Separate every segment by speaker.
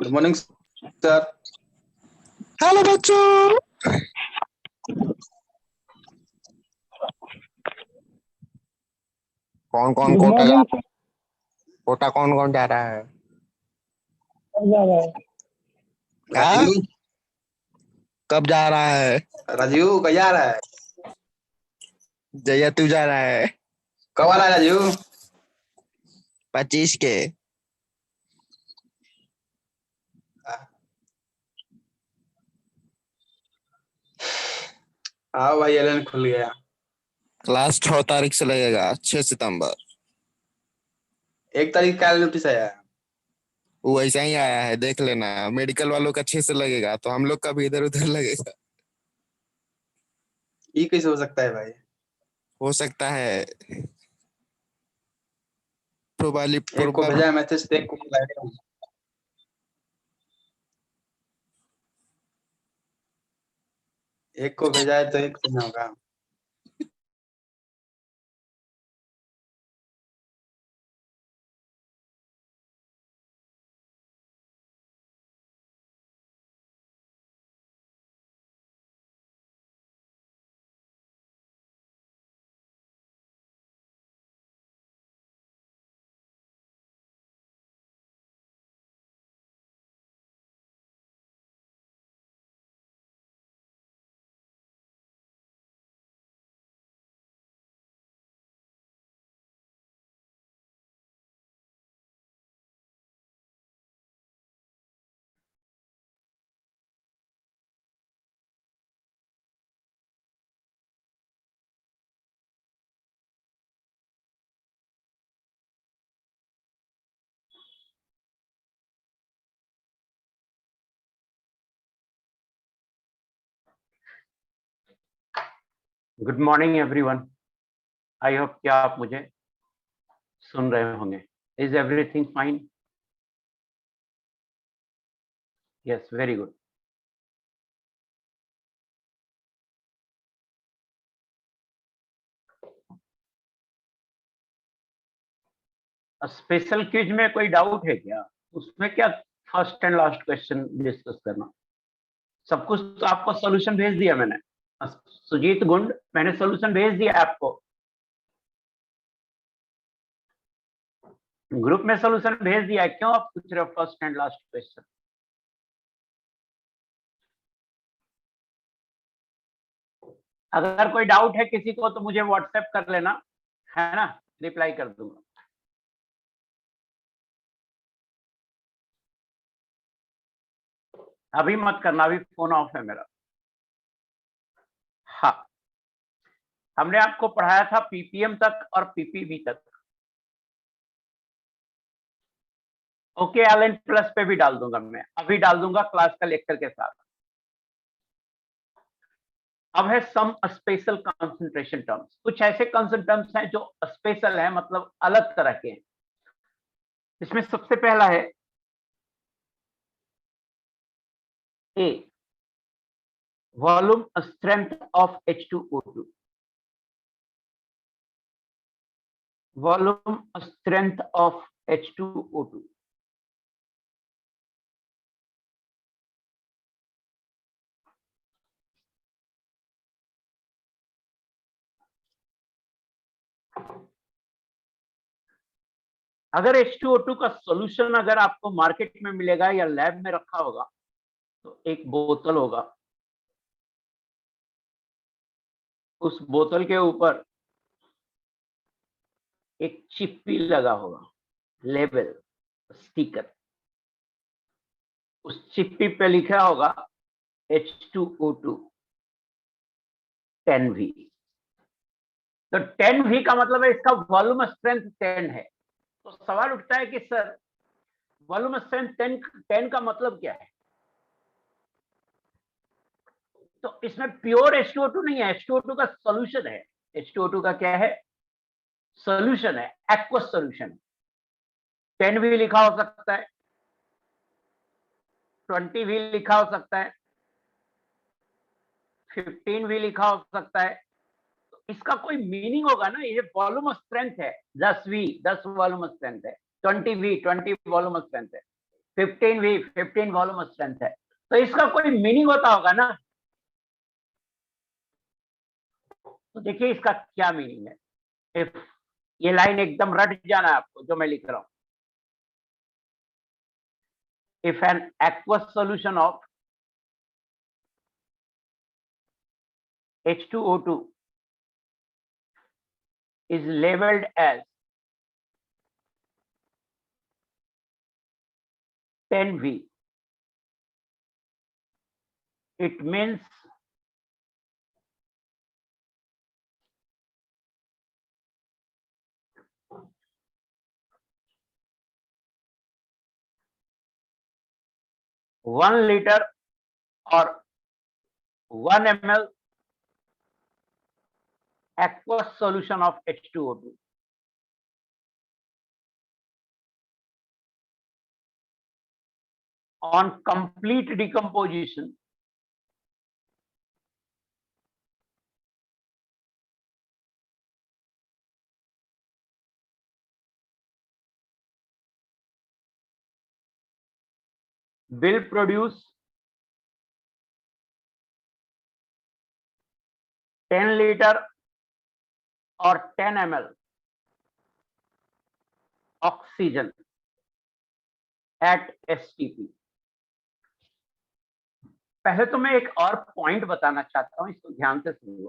Speaker 1: Good morning sir.
Speaker 2: Hello बच्चों। कौन कौन कोटा जा रहा है? कोटा कौन कौन जा रहा है?
Speaker 1: राजू
Speaker 2: कब जा रहा है?
Speaker 1: राजू कब जा रहा है?
Speaker 2: जया तू जा रहा है?
Speaker 1: कब वाला राजू?
Speaker 2: 25 के।
Speaker 1: हाँ भाई एलन खुल गया।
Speaker 2: क्लास 6 तारीख से लगेगा, 6 सितंबर।
Speaker 1: 1 तारीख का नोटिस आया।
Speaker 2: वो ऐसा ही आया है, देख लेना। मेडिकल वालों का 6 से लगेगा तो हम लोग का भी इधर उधर लगेगा।
Speaker 1: ये कैसे हो सकता है भाई?
Speaker 2: हो सकता है। प्रोबाली
Speaker 1: एक को
Speaker 2: प्रोबा
Speaker 1: भेजा है मैसेज, एक को बुलाया हूँ। एक को भेजा है तो एक से नहीं होगा।
Speaker 3: Good morning everyone. I hope कि आप मुझे सुन रहे होंगे। Is everything fine? Yes, very good. Special quiz में कोई डाउट है क्या? उसमें क्या first and last question discuss करना? सब कुछ तो आपको सोल्यूशन भेज दिया मैंने। सुजीत गुंड, मैंने सोल्यूशन भेज दिया आपको। ग्रुप में सोल्यूशन भेज दिया है, क्यों आप पूछ रहे हो फर्स्ट एंड लास्ट क्वेश्चन? अगर कोई डाउट है किसी को तो मुझे व्हाट्सएप कर लेना, है ना, रिप्लाई कर दूंगा। अभी मत करना, अभी फोन ऑफ है मेरा। हाँ, हमने आपको पढ़ाया था पीपीएम तक और पीपीबी तक। ओके, एलएन प्लस पे भी डाल दूंगा, मैं अभी डाल दूंगा क्लास का लेक्चर के साथ। अब है सम स्पेशल कंसंट्रेशन टर्म्स। कुछ ऐसे कंसंट्रेशन टर्म्स हैं जो स्पेशल है, मतलब अलग तरह के हैं। इसमें सबसे पहला है A, volume strength of H2O2। Volume strength of H2O2। अगर H2O2 का सॉल्यूशन अगर आपको मार्केट में मिलेगा या लैब में रखा होगा तो एक बोतल होगा, उस बोतल के ऊपर एक चिप्पी लगा होगा, लेबल, स्टिकर। उस चिप्पी पे लिखा होगा H2O2 10V। तो 10V का मतलब है इसका वॉल्यूम स्ट्रेंथ 10 है। तो सवाल उठता है कि सर वॉल्यूम स्ट्रेंथ 10 का मतलब क्या है? तो इसमें प्योर H2O2 नहीं है, H2O2 का सॉल्यूशन है। H2O2 का क्या है? सॉल्यूशन है, एक्वस सॉल्यूशन। 10V लिखा हो सकता है, 20V लिखा हो सकता है, 15V लिखा हो सकता है। तो इसका कोई मीनिंग होगा ना। ये वॉल्यूम स्ट्रेंथ है, 10V 10 वॉल्यूम स्ट्रेंथ है, 20V 20 वॉल्यूम स्ट्रेंथ है, 15V 15 वॉल्यूम स्ट्रेंथ है, तो इसका कोई मीनिंग होता होगा ना। तो देखिए इसका क्या मीनिंग है। इफ ये लाइन एकदम रट जाना है आपको जो मैं लिख रहा हूं। If an aqueous solution of H2O2 is labeled as 10V, it means one liter or 1 ml aqueous solution of H2O2 on complete decomposition will produce 10 liter or 10 ml oxygen at STP। पहले तो मैं एक और point बताना चाहता हूं, इसको ध्यान से सुनिए।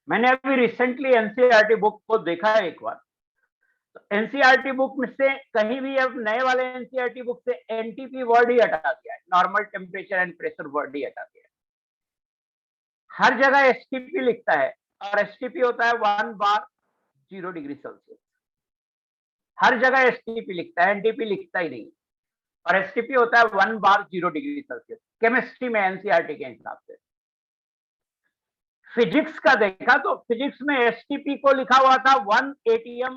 Speaker 3: मैंने अभी रिसेंटली एनसीईआरटी बुक को देखा है एक बार। तो एनसीईआरटी बुक में से कहीं भी अब नए वाले एनसीईआरटी बुक से एनटीपी वर्ड ही हटा दिया है, normal temperature and pressure word ही हटा दिया है। हर जगह एसटीपी लिखता है और एसटीपी होता है 1 बार 0 डिग्री सेल्सियस। हर जगह एसटीपी लिखता है, एनटीपी लिखता ही नहीं। और एसटीपी होता है 1 बार 0 डिग्री सेल्सियस केमिस्ट्री में एनसीईआरटी के हिसाब से। फिजिक्स का देखा तो फिजिक्स में एसटीपी को लिखा हुआ था 1 atm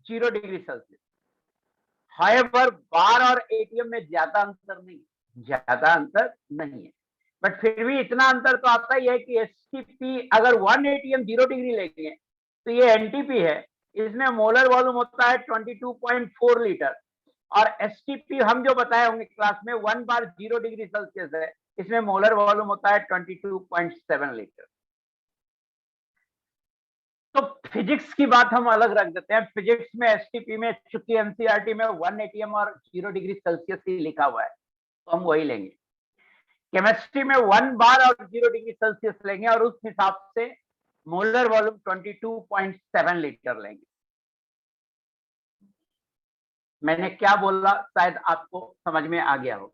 Speaker 3: 0 डिग्री सेल्सियस। हाउएवर बार और एटीएम में ज्यादा अंतर नहीं है, बट फिर भी इतना अंतर तो आता ही है कि एसटीपी अगर 1 atm 0 डिग्री लेंगे तो ये एनटीपी है, इसमें मोलर वॉल्यूम होता है 22.4 लीटर। और एसटीपी हम जो बताए होंगे क्लास में 1 बार 0 डिग्री सेल्सियस है, इसमें मोलर वॉल्यूम होता है 22.7 लीटर। तो फिजिक्स की बात हम अलग रख देते हैं। फिजिक्स में एसटीपी में चूंकि एनसीईआरटी में 1 atm और 0 डिग्री सेल्सियस ही लिखा हुआ है तो हम वही लेंगे। केमिस्ट्री में 1 बार और 0 डिग्री सेल्सियस लेंगे और उस हिसाब से मोलर वॉल्यूम 22.7 लीटर लेंगे। मैंने क्या बोला शायद आपको समझ में आ गया हो।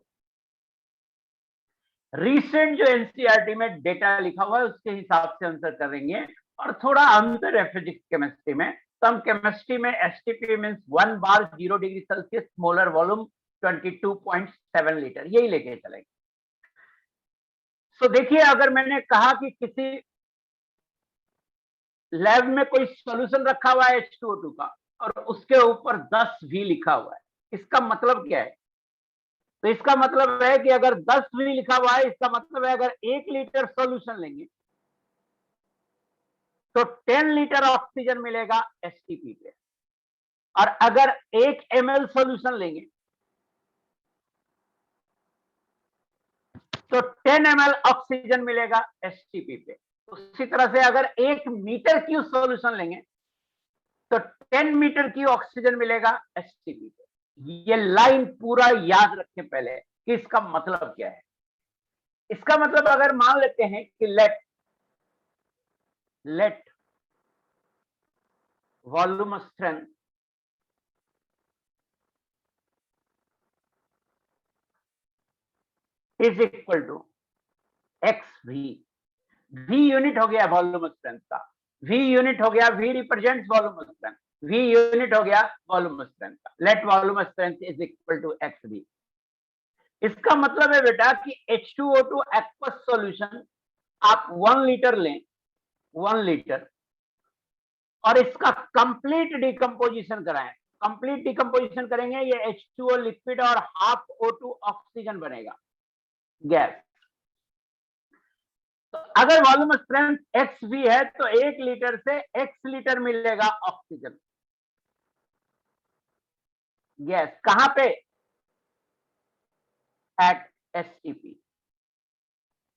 Speaker 3: रिसेंट जो एनसीईआरटी में डेटा लिखा हुआ है उसके हिसाब से आंसर करेंगे। और थोड़ा अंतर है फिजिक्स केमिस्ट्री में, तो हम केमिस्ट्री में एसटीपी मींस 1 बार 0 degree Celsius molar volume 22.7 litre यही लेके चलेंगे। तो देखिए अगर मैंने कहा कि किसी लैब में कोई सॉल्यूशन रखा हुआ है H2O2 का और उसके ऊपर 10V लिखा हुआ है, इसका मतलब क्या है? तो इसका मतलब है कि अगर 10V लिखा हुआ है इसका मतलब है अगर 1 लीटर सॉल्यूशन लेंगे तो 10 लीटर ऑक्सीजन मिलेगा एसटीपी पे। और अगर 1 ml सॉल्यूशन लेंगे तो 10 ml ऑक्सीजन मिलेगा एसटीपी पे। उसी तरह से अगर 1 मीटर क्यूब सॉल्यूशन लेंगे तो 10 मीटर की ऑक्सीजन मिलेगा एसटीपी पे। ये लाइन पूरा याद रखें पहले कि इसका मतलब क्या है। इसका मतलब अगर मान लेते हैं कि let volume strength is equal to XV। V unit हो गया वॉल्यूम स्ट्रेंथ का, V यूनिट हो गया, V represents volume strength, V unit हो गया वॉल्यूम स्ट्रेंथ का। Let volume strength is equal to XV। इसका मतलब है बेटा कि H2O2 एक्वस सॉल्यूशन आप 1 लीटर लें, 1 लीटर, और इसका कंप्लीट डिकम्पोजिशन कराएं। कंप्लीट डिकम्पोजिशन करेंगे ये H2O लिक्विड और हाफ O2 ऑक्सीजन बनेगा गैस। तो अगर वॉल्यूम स्ट्रेंथ XV है तो 1 लीटर से X लीटर मिलेगा ऑक्सीजन। गैस कहां पे? At STP.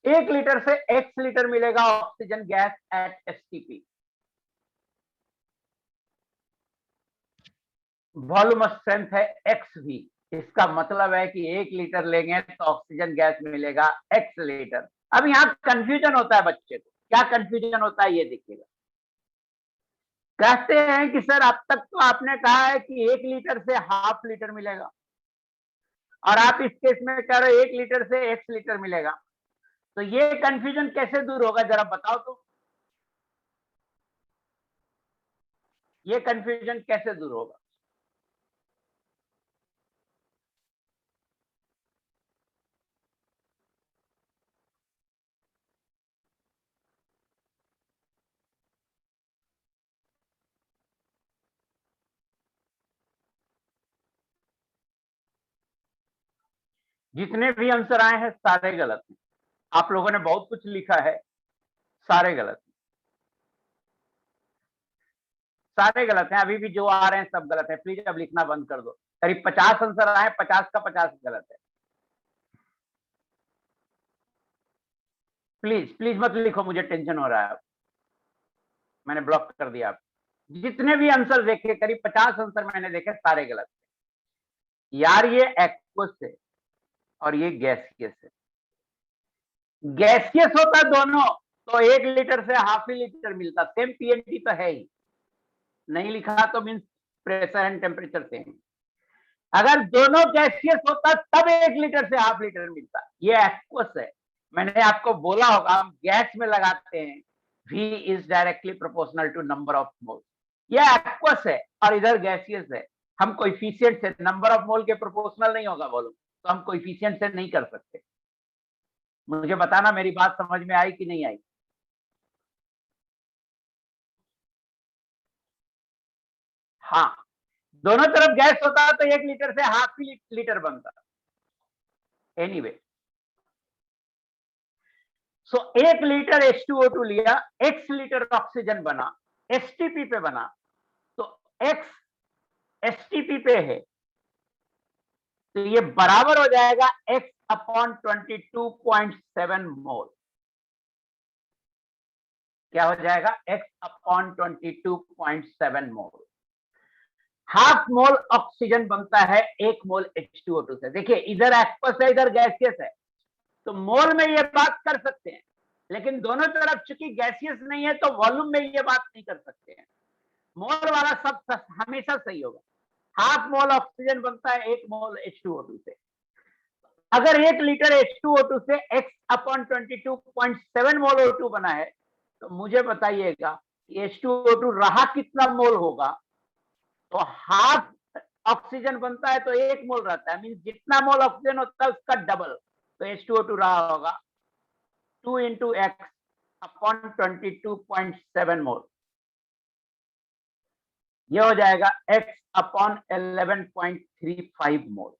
Speaker 3: 1 लीटर से x लीटर मिलेगा oxygen gas at STP. Volume strength है XV। इसका मतलब है कि 1 लीटर लेंगे तो ऑक्सीजन गैस मिलेगा x लीटर। अब यहां कंफ्यूजन होता है बच्चे को। क्या कंफ्यूजन होता है ये देखिएगा। कहते हैं कि सर अब तक तो आपने कहा है कि 1 लीटर से हाफ लीटर मिलेगा, और आप इस केस में कह रहे हो 1 लीटर से x लीटर मिलेगा। तो ये कंफ्यूजन कैसे दूर होगा जरा बताओ तो। ये कंफ्यूजन कैसे दूर होगा? जितने भी आंसर आए हैं सारे गलत हैं। आप लोगों ने बहुत कुछ लिखा है, सारे गलत हैं, सारे गलत हैं। अभी भी जो आ रहे हैं सब गलत है। प्लीज अब लिखना बंद कर दो। करीब 50 आंसर आए, 50 का 50 गलत है। प्लीज प्लीज मत लिखो, मुझे टेंशन हो रहा है। मैंने ब्लॉक कर दिया आप। जितने भी आंसर देखे, करीब 50 आंसर मैंने देखे, सारे गलत है यार। ये एक्वस है और ये गैसियस है। गैसियस होता दोनों तो 1 लीटर से हाफ ही लीटर मिलता। सेम पीएनटी तो है ही, नहीं लिखा तो means pressure and temperature same. अगर दोनों गैसियस होता तब 1 लीटर से हाफ लीटर मिलता। ये एक्वस है। मैंने आपको बोला होगा, हम गैस में लगाते हैं V is directly proportional to number of mole. ये एक्वस है और इधर गैसियस है। हम कोएफिशिएंट से नंबर ऑफ मोल के प्रोपोर्शनल नहीं होगा बोलो, तो हम कोएफिशिएंट से नहीं कर सकते। मुझे बताना मेरी बात समझ में आई कि नहीं आई? हाँ, दोनों तरफ गैस होता तो 1 लीटर से हाफ ही लीटर बनता। एनीवे, सो 1 लीटर H2O2 लिया, x लीटर ऑक्सीजन बना, एसटीपी पे बना, तो x एसटीपी पे है, तो ये बराबर हो जाएगा x अपॉन 22.7 मोल। क्या हो जाएगा? x अपॉन 22.7 मोल। हाफ मोल ऑक्सीजन बनता है 1 मोल H2O2 से। देखिए इधर एक्वस है, इधर गैसियस है, तो मोल में ये बात कर सकते हैं, लेकिन दोनों तरफ चूंकि गैसियस नहीं है तो वॉल्यूम में ये बात नहीं कर सकते हैं। मोल वाला सब हमेशा सही होगा। हाफ मोल ऑक्सीजन बनता है 1 मोल H2O2 से। अगर 1 लीटर H2O2 से x अपॉन 22.7 मोल O2 बना है, तो मुझे बताइएगा H2O2 रहा कितना मोल होगा? तो हाफ ऑक्सीजन बनता है तो 1 मोल रहता है, मीन जितना मोल ऑक्सीजन होता है उसका डबल। तो H2O2 रहा होगा 2 इंटू एक्स अपॉन 22.7 मोल। यह हो जाएगा x अपॉन 11.35 मोल।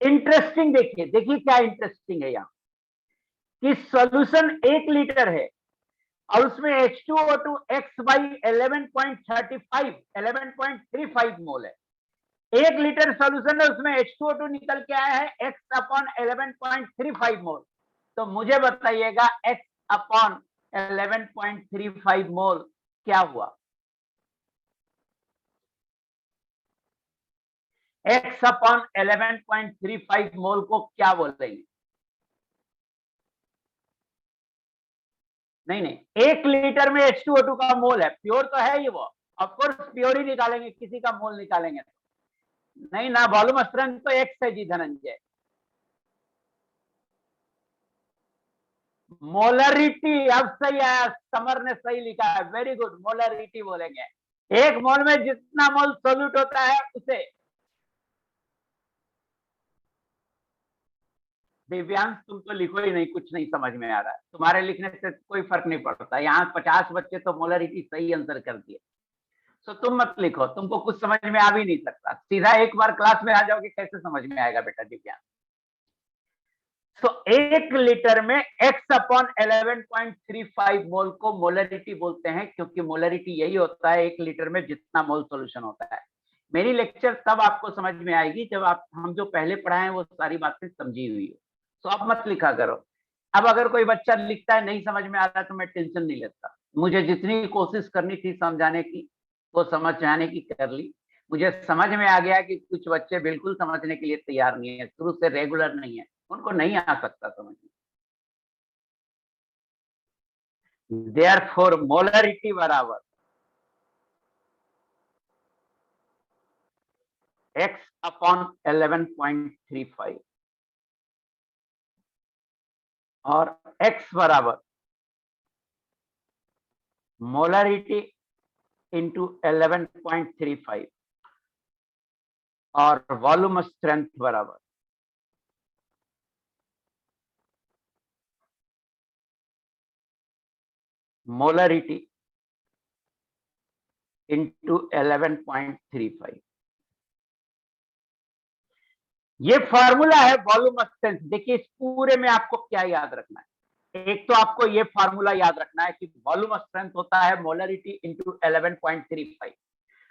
Speaker 3: इंटरेस्टिंग देखिए, देखिए क्या इंटरेस्टिंग है यहाँ कि सॉल्यूशन 1 लीटर है और उसमें H2O2 x बाई 11.35 मोल है। 1 लीटर सॉल्यूशन है, उसमें H2O2 निकल के आया है x अपॉन 11.35 मोल। तो मुझे बताइएगा x अपॉन 11.35 मोल क्या हुआ? x अपॉन 11.35 मोल को क्या बोलेंगे? नहीं, 1 लीटर में H2O2 का मोल है, प्योर तो है ही वो, ऑफकोर्स प्योर ही निकालेंगे, किसी का मोल निकालेंगे नहीं ना। वॉल्यूम स्ट्रेंथ तो x है जी धनंजय। मोलरिटी अब सही आया, समर ने सही लिखा है, वेरी गुड। मोलरिटी बोलेंगे, 1 मोल में जितना मोल सोल्यूट होता है उसे। दिव्यांश तुम तो लिखो ही नहीं, कुछ नहीं समझ में आ रहा है, तुम्हारे लिखने से कोई फर्क नहीं पड़ता। यहाँ 50 बच्चे तो मोलरिटी सही आंसर कर दिए, तो तुम मत लिखो, तुमको कुछ समझ में आ भी नहीं सकता। सीधा एक बार क्लास में आ जाओगे, कैसे समझ में आएगा बेटा दिव्यांश? तो 1 लीटर में x अपॉन 11.35 मोल को मोलरिटी बोलते हैं, क्योंकि मोलरिटी यही होता है 1 लीटर में जितना मोल सॉल्यूशन होता है। मेरी लेक्चर तब आपको समझ में आएगी जब आप हम जो पहले पढ़ाए वो सारी बातें समझी हुई हो। तो आप मत लिखा करो। अब अगर कोई बच्चा लिखता है नहीं समझ में आ रहा है तो मैं टेंशन नहीं लेता। मुझे जितनी कोशिश करनी थी समझाने की वो समझाने की कर ली। मुझे समझ में आ गया कि कुछ बच्चे बिल्कुल समझने के लिए तैयार नहीं है, शुरू से रेगुलर नहीं है, उनको नहीं आ सकता समझ में। Therefore, molarity बराबर x अपॉन 11.35 और x बराबर मोलरिटी इंटू 11.35 और वॉल्यूम स्ट्रेंथ बराबर मोलरिटी इंटू 11.35। ये फॉर्मूला है वॉल्यूम स्ट्रेंथ। देखिए इस पूरे में आपको क्या याद रखना है, एक तो आपको ये फॉर्मूला याद रखना है कि वॉल्यूम स्ट्रेंथ होता है molarity into 11.35।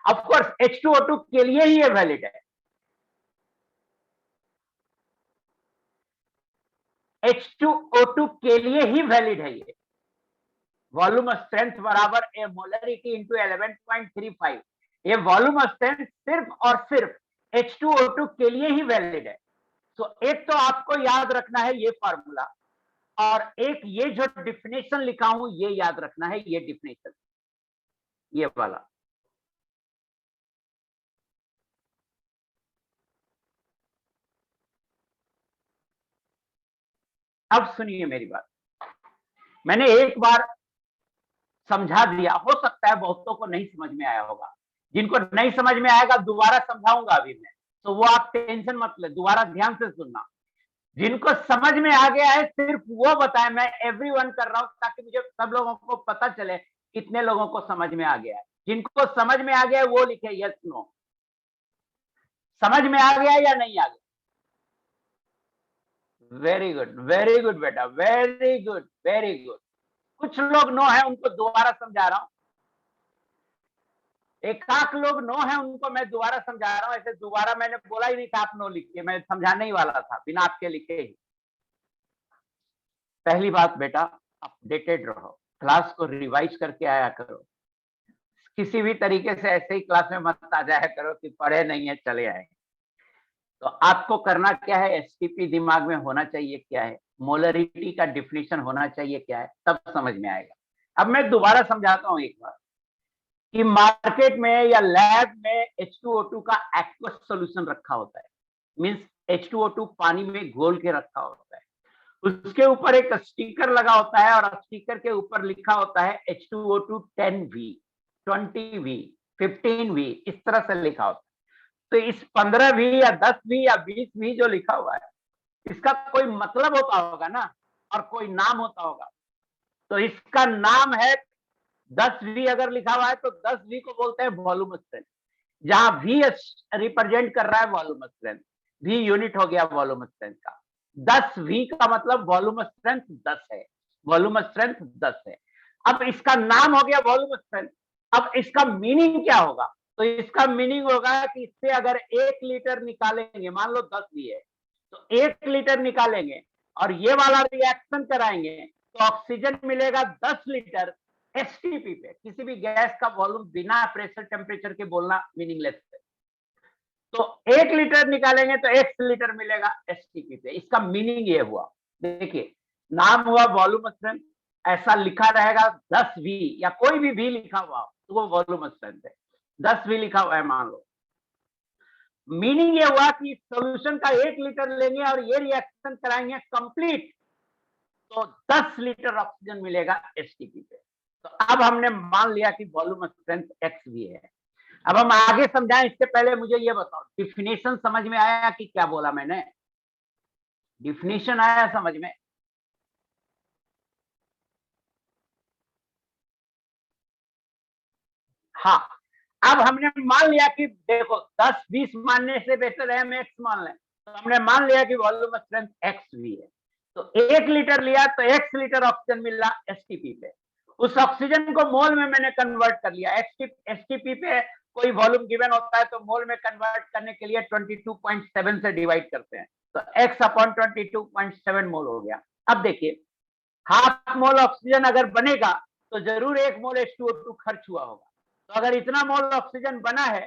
Speaker 3: Of course H2O2 के लिए ही ये वैलिड है। H2O2 के लिए ही वैलिड है ये। वॉल्यूम स्ट्रेंथ बराबर ए मोलरिटी इंटू 11.35। ये वॉल्यूम स्ट्रेंथ सिर्फ और सिर्फ H2O2 के लिए ही वैलिड है। तो एक तो आपको याद रखना है ये फॉर्मूला, और एक ये जो डिफिनेशन लिखा हूं ये याद रखना है, ये डिफिनेशन ये वाला। अब सुनिए मेरी बात, मैंने एक बार समझा दिया, हो सकता है बहुतों को नहीं समझ में आया होगा। जिनको नहीं समझ में आएगा दोबारा समझाऊंगा अभी मैं, तो वो आप टेंशन मत ले, दोबारा ध्यान से सुनना। जिनको समझ में आ गया है सिर्फ वो बताएं, मैं एवरीवन कर रहा हूं ताकि मुझे सब लोगों को पता चले कितने लोगों को समझ में आ गया है। जिनको समझ में आ गया है वो लिखे यस नो। समझ में आ गया या नहीं आ गया? वेरी गुड बेटा, वेरी गुड वेरी गुड। कुछ लोग नो है, उनको दोबारा समझा रहा हूं। एक आध लोग नो है, उनको मैं दोबारा समझा रहा हूं। ऐसे दोबारा मैंने बोला ही नहीं था आप नो लिखिए, मैं समझाने ही वाला था बिना आपके लिखे ही। पहली बात बेटा, अपडेटेड रहो, क्लास को रिवाइज करके आया करो। किसी भी तरीके से ऐसे ही क्लास में मत आ जाया करो कि पढ़े नहीं है चले आए। तो आपको करना क्या है, एसटीपी दिमाग में होना चाहिए क्या है, मोलरिटी का डिफिनेशन होना चाहिए क्या है, तब समझ में आएगा। अब मैं दोबारा समझाता हूं एक बार कि मार्केट में या लैब में H2O2 का एक्वस सॉल्यूशन रखा होता है, मींस H2O2 पानी में घोल के रखा होता है। उसके ऊपर एक स्टिकर लगा होता है और स्टिकर के ऊपर लिखा होता है H2O2 10V, 20V, 15V, इस तरह से लिखा होता है। तो इस 15V या 10V या 20V जो लिखा हुआ है, इसका कोई मतलब होता होगा ना, और कोई नाम होता होगा। तो इसका नाम है 10V अगर लिखा हुआ है तो 10V को बोलते हैं वॉल्यूम स्ट्रेंथ, जहां V रिप्रेजेंट कर रहा है वॉल्यूम स्ट्रेंथ। V यूनिट हो गया वॉल्यूम स्ट्रेंथ का। 10V का मतलब वॉल्यूम स्ट्रेंथ 10 है, वॉल्यूम स्ट्रेंथ 10 है। अब इसका नाम हो गया वॉल्यूम स्ट्रेंथ। अब इसका मीनिंग क्या होगा? तो इसका मीनिंग होगा कि इससे अगर 1 लीटर निकालेंगे, मान लो 10V है, तो 1 लीटर निकालेंगे और ये वाला रिएक्शन कराएंगे तो ऑक्सीजन मिलेगा 10 लीटर एसटीपी पे। किसी भी गैस का वॉल्यूम बिना प्रेशर टेम्परेचर के बोलना मीनिंगलेस है। तो 1 लीटर निकालेंगे तो 1 लीटर मिलेगा एसटीपी पे। इसका मीनिंग ये हुआ, देखिए नाम हुआ वॉल्यूम स्ट्रेंथ, ऐसा लिखा रहेगा 10V या कोई भी V लिखा हुआ तो वो वॉल्यूम स्ट्रेंथ है। 10V लिखा हुआ है मान लो। मीनिंग ये हुआ कि सॉल्यूशन का 1 लीटर लेंगे और ये रिएक्शन कराएंगे कंप्लीट, तो 10 लीटर ऑक्सीजन मिलेगा एसटीपी पे। तो अब हमने मान लिया कि वॉल्यूम स्ट्रेंथ XV है। अब हम आगे समझाएं इससे पहले मुझे ये बताओ, डिफिनेशन समझ में आया कि क्या बोला मैंने? डिफिनेशन आया समझ में? हाँ, अब हमने मान लिया कि देखो 10-20 मानने से बेहतर है हम X मान लें। तो हमने मान लिया कि वॉल्यूम स्ट्रेंथ XV है, तो 1 लीटर लिया तो X लीटर ऑक्सीजन मिल रहा एसटीपी पे। उस ऑक्सीजन को मोल में मैंने कन्वर्ट कर लिया, एसटीपी पे कोई वॉल्यूम गिवन होता है तो मोल में कन्वर्ट करने के लिए 22.7 से डिवाइड करते हैं, तो x अपॉन 22.7 मोल हो गया। अब देखिए, हाफ मोल ऑक्सीजन अगर बनेगा तो जरूर 1 मोल H2O2 खर्च हुआ होगा। तो अगर इतना मोल ऑक्सीजन बना है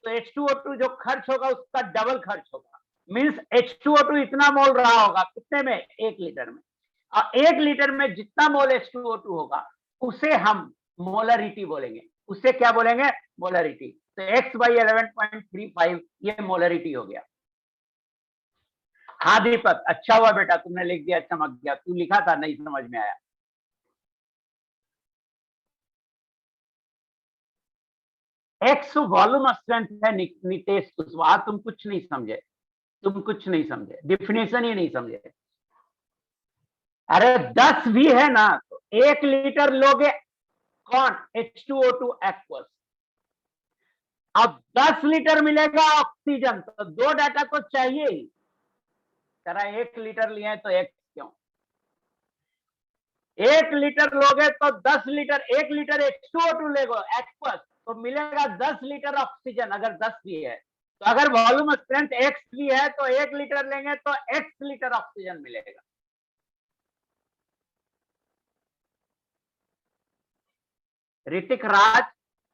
Speaker 3: तो H2O2 जो खर्च होगा उसका डबल खर्च होगा। मींस H2O2 इतना मोल रहा होगा कितने में? 1 लीटर में। और 1 लीटर में जितना मोल H2O2 होगा उसे हम मोलरिटी बोलेंगे। उसे क्या बोलेंगे? मोलरिटी। तो x बाई 11.35 ये मोलरिटी हो गया। हाँ दीपक, अच्छा हुआ बेटा तुमने लिख दिया, चमक गया। तू लिखा था नहीं समझ में आया। एक्स वॉल्यूम स्ट्रेंथ है नितेश कुशवाहा। तुम कुछ नहीं समझे, तुम कुछ नहीं समझे, डिफिनेशन ही नहीं समझे। अरे 10 भी है ना तो 1 लीटर लोगे कौन? H2O2 aqueous. अब 10 लीटर मिलेगा ऑक्सीजन, तो 2 डाटा तो चाहिए ही। करा 1 लीटर लिए तो x क्यों? 1 लीटर लोगे तो 10 लीटर, 1 लीटर H2O2 लेगो एक्वस तो मिलेगा 10 लीटर ऑक्सीजन, अगर 10 भी है। तो अगर वॉल्यूम स्ट्रेंथ x भी है तो 1 लीटर लेंगे तो x लीटर ऑक्सीजन मिलेगा। ऋतिक राज,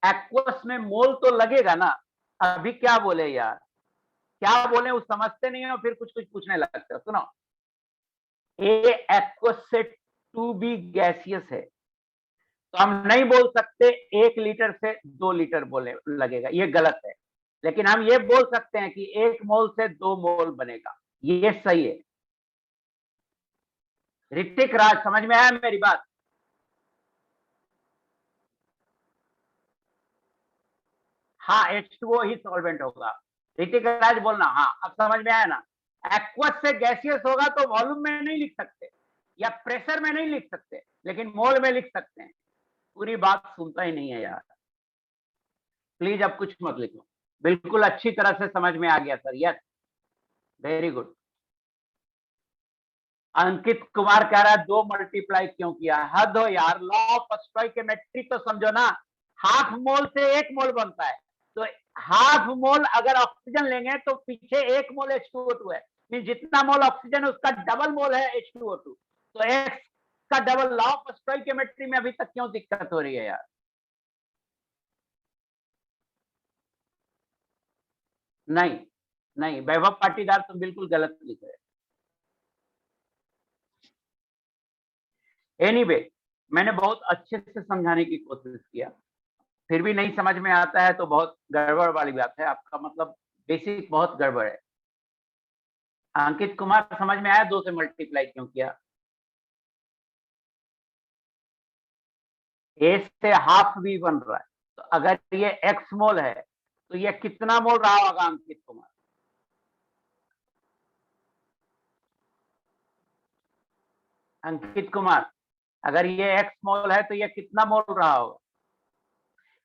Speaker 3: एक्वस में मोल तो लगेगा ना। अभी क्या बोले यार, क्या बोले वो समझते नहीं हो, फिर कुछ कुछ पूछने लगते हो। सुनो, ए एक्वस से 2B गैसियस है तो हम नहीं बोल सकते 1 लीटर से 2 लीटर बोले लगेगा, ये गलत है। लेकिन हम ये बोल सकते हैं कि 1 मोल से 2 मोल बनेगा, ये सही है। ऋतिक राज, समझ में आया मेरी बात? हाँ, H2O ही सॉल्वेंट होगा। ऋतिक राज बोलना हाँ, अब समझ में आया ना। एक्वस से गैसियस होगा तो वॉल्यूम में नहीं लिख सकते या प्रेशर में नहीं लिख सकते, लेकिन मोल में लिख सकते हैं। पूरी बात सुनता ही नहीं है यार। प्लीज अब कुछ मत लिखो, बिल्कुल अच्छी तरह से समझ में आ गया sir. Yes, very good. Ankit Kumar कह रहा है 2 मल्टीप्लाई क्यों किया? हद हो यार, लॉ ऑफ स्टोइकियोमेट्री तो समझो ना। हाफ मोल से 1 मोल बनता है, तो हाफ मोल अगर ऑक्सीजन लेंगे तो पीछे 1 मोल H2O2 है, जितना मोल ऑक्सीजन है उसका डबल मोल है H2O2। तो x का डबल। लॉ ऑफ स्टोइकियोमेट्री में अभी तक क्यों दिक्कत हो रही है यार? नहीं नहीं वैभव पाटीदार, तुम बिल्कुल गलत लिख रहे। एनीवे, मैंने बहुत अच्छे से समझाने की कोशिश किया, फिर भी नहीं समझ में आता है तो बहुत गड़बड़ वाली बात है। आपका मतलब बेसिक बहुत गड़बड़ है। अंकित कुमार, समझ में आया 2 से मल्टीप्लाई क्यों किया? ए से हाफ भी बन रहा है, तो अगर ये x मोल है तो ये कितना मोल रहा होगा अंकित कुमार? अंकित कुमार, अगर ये x मोल है तो ये कितना मोल रहा होगा?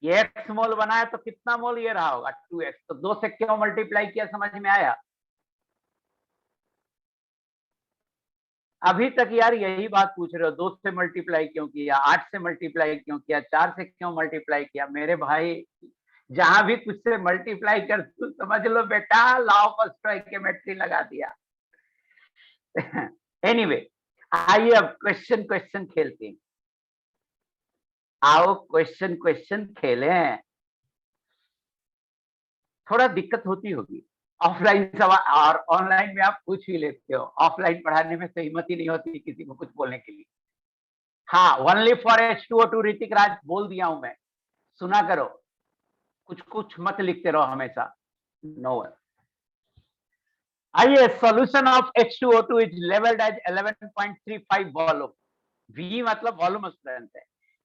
Speaker 3: ये x मोल बना है तो कितना मोल ये रहा होगा? 2x। तो 2 से क्यों मल्टीप्लाई किया, समझ में आया? अभी तक यार यही बात पूछ रहे हो, 2 से मल्टीप्लाई क्यों किया, 8 से मल्टीप्लाई क्यों किया, 4 से क्यों मल्टीप्लाई किया? मेरे भाई, जहां भी कुछ से मल्टीप्लाई कर समझ लो बेटा लॉ ऑफ स्टोइकियोमेट्री लगा दिया। एनीवे, आइए अब क्वेश्चन क्वेश्चन खेलते हैं। आओ क्वेश्चन क्वेश्चन खेलें। थोड़ा दिक्कत होती होगी ऑफलाइन सवाल, और ऑनलाइन में आप पूछ ही लेते हो। ऑफलाइन पढ़ाने में तो हिम्मत ही नहीं होती किसी को कुछ बोलने के लिए। हाँ, ओनली फॉर H2O2 ऋतिक राज बोल दिया हूं मैं, सुना करो, कुछ कुछ मत लिखते रहो हमेशा। No one. आइए, solution of H2O2 is labelled as 11.35 volume. V मतलब वॉल्यूम स्ट्रेंथ है।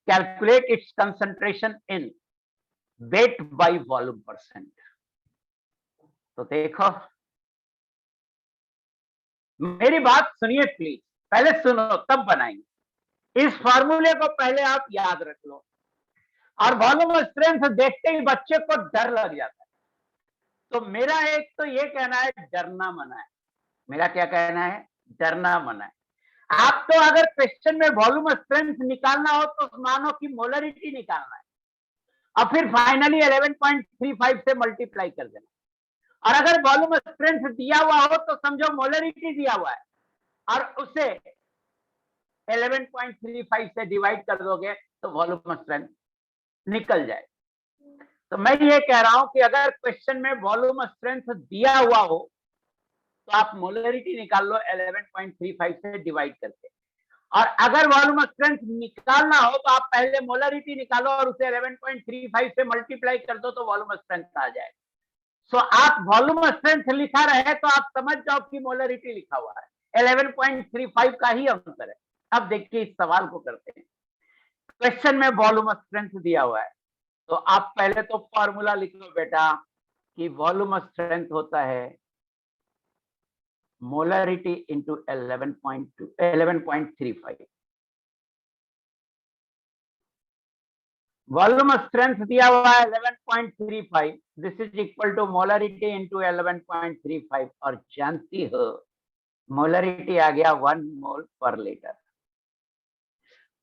Speaker 3: Calculate its concentration in weight by volume percent. तो देखो, मेरी बात सुनिए प्लीज, पहले सुनो तब बनाएंगे। इस फार्मूले को पहले आप याद रख लो। और वॉल्यूम स्ट्रेंथ देखते ही बच्चे को डर लग जाता है। तो मेरा एक तो ये कहना है, डरना मना है। मेरा क्या कहना है? डरना मना है। आप तो अगर क्वेश्चन में वॉल्यूम स्ट्रेंथ निकालना हो तो मानो कि मोलरिटी निकालना है, और फिर फाइनली 11.35 से मल्टीप्लाई कर देना। और अगर वॉल्यूम स्ट्रेंथ दिया हुआ हो तो समझो मोलरिटी दिया हुआ है और उसे 11.35 से डिवाइड कर दोगे तो वॉल्यूम स्ट्रेंथ निकल जाए। तो मैं ये कह रहा हूं कि अगर क्वेश्चन में वॉल्यूम स्ट्रेंथ दिया हुआ हो तो आप मोलरिटी निकाल लो 11.35 से डिवाइड करके, और अगर वॉल्यूम स्ट्रेंथ निकालना हो तो आप पहले मोलरिटी निकालो और उसे 11.35 से मल्टीप्लाई कर दो तो वॉल्यूम स्ट्रेंथ आ जाए। सो आप वॉल्यूम स्ट्रेंथ लिखा रहे तो आप समझ जाओ कि मोलरिटी लिखा हुआ है, 11.35 का ही आंसर है। अब देखिए इस सवाल को करते हैं। क्वेश्चन में वॉल्यूम स्ट्रेंथ दिया हुआ है तो आप पहले तो फॉर्मूला लिख लो बेटा कि वॉल्यूम स्ट्रेंथ होता है मोलरिटी इंटू 11.35। वॉल्यूम स्ट्रेंथ दिया हुआ है 11.35, this is equal to molarity into 11.35, और जानती हो मोलरिटी आ गया 1 मोल पर लीटर।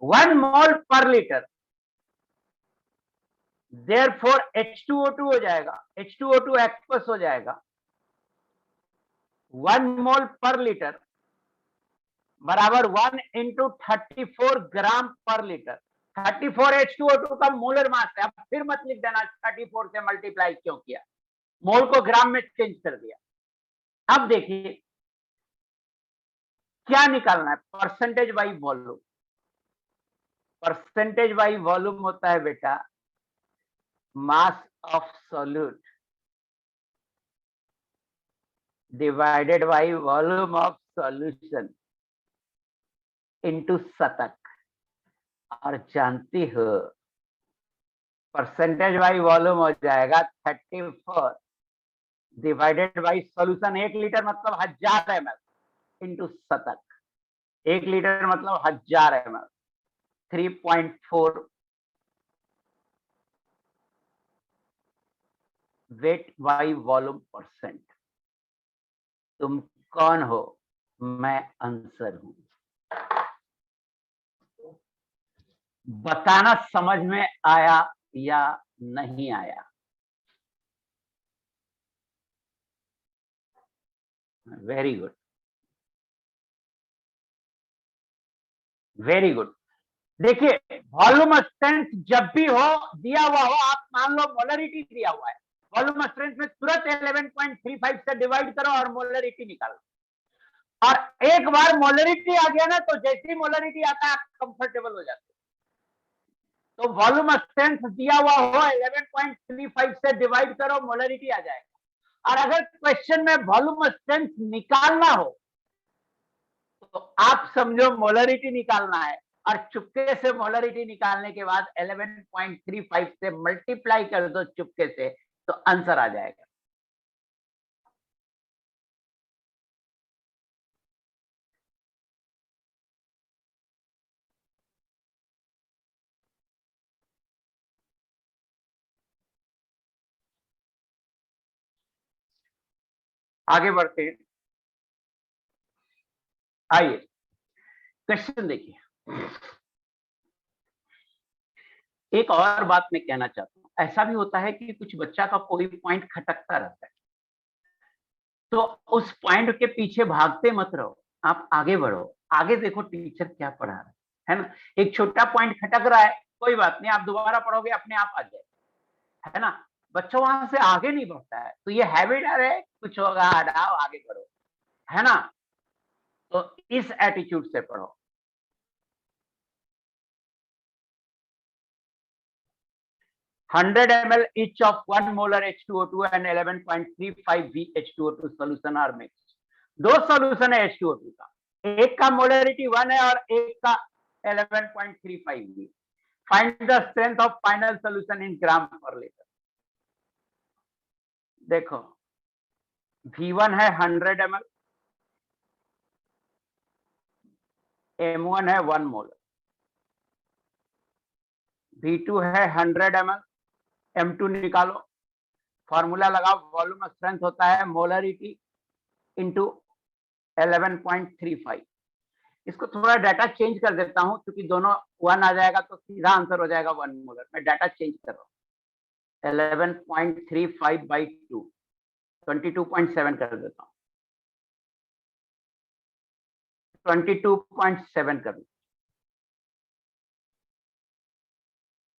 Speaker 3: 1 मोल पर लीटर, देयरफॉर H2O2 हो जाएगा, H2O2 एक्वस हो जाएगा। 1 मोल पर लीटर बराबर 1 इंटू 34 ग्राम पर लीटर। 34 H2O2 का मोलर मास है। अब फिर मत लिख देना 34 से मल्टीप्लाई क्यों किया, मोल को ग्राम में चेंज कर दिया। अब देखिए क्या निकालना है, percentage by volume. Percentage by volume होता है बेटा mass of solute divided by volume of solution into शतक। और जानती हो परसेंटेज बाई वॉल्यूम हो जाएगा 34 डिवाइडेड बाई सॉल्यूशन। 1 लीटर मतलब 1000 ml इनटू शतक। 1 लीटर मतलब 1000 ml, 3.4 weight by volume percent. तुम कौन हो? मैं आंसर हूं। बताना समझ में आया या नहीं आया? Very good, very good. देखिए वॉल्यूम स्ट्रेंथ जब भी हो दिया हुआ हो, आप मान लो मोलरिटी दिया हुआ है, वॉल्यूम स्ट्रेंथ में तुरंत 11.35 से डिवाइड करो और मोलरिटी निकालो। और एक बार मोलरिटी आ गया ना तो जैसे ही मोलरिटी आता है आप कंफर्टेबल हो जाते हो। तो वॉल्यूम स्ट्रेंथ दिया हुआ हो 11.35 से डिवाइड करो, मोलरिटी आ जाएगा। और अगर क्वेश्चन में वॉल्यूम स्ट्रेंथ निकालना हो तो आप समझो मोलरिटी निकालना है, और चुपके से मोलरिटी निकालने के बाद 11.35 से मल्टीप्लाई कर दो चुपके से तो आंसर आ जाएगा। आगे बढ़ते हैं, आइए क्वेश्चन देखिए। एक और बात मैं कहना चाहता हूं, ऐसा भी होता है कि कुछ बच्चा का कोई पॉइंट खटकता रहता है, तो उस पॉइंट के पीछे भागते मत रहो, आप आगे बढ़ो, आगे देखो टीचर क्या पढ़ा रहा है ना। एक छोटा पॉइंट खटक रहा है, कोई बात नहीं, आप दोबारा पढ़ोगे अपने आप आ जाए, है ना। बच्चा वहां से आगे नहीं बढ़ता है, तो ये हैबिट है, कुछ होगा हटाओ आगे बढ़ो, है ना। तो इस एटीट्यूड से पढ़ो। "100 ml each of 1 molar H2O2 and 11.35 VH2O2 solution are mixed." दो सॉल्यूशन है H2O2 का, एक का मोलरिटी 1 है और एक का 11.35 भी। Find the strength of final solution in gram per litre. देखो V1 है 100 ml, M1 है 1 मोलर, V2 है 100 ml, M2 निकालो, फॉर्मूला लगाओ, वॉल्यूम स्ट्रेंथ होता है मोलरिटी इंटू 11.35। इसको थोड़ा डाटा चेंज कर देता हूं क्योंकि दोनों 1 आ जाएगा तो सीधा आंसर हो जाएगा 1 मोलर। मैं डाटा चेंज कर रहा हूं। 11.35 by 2, 22.7 कर देता हूँ, 22.7 कर,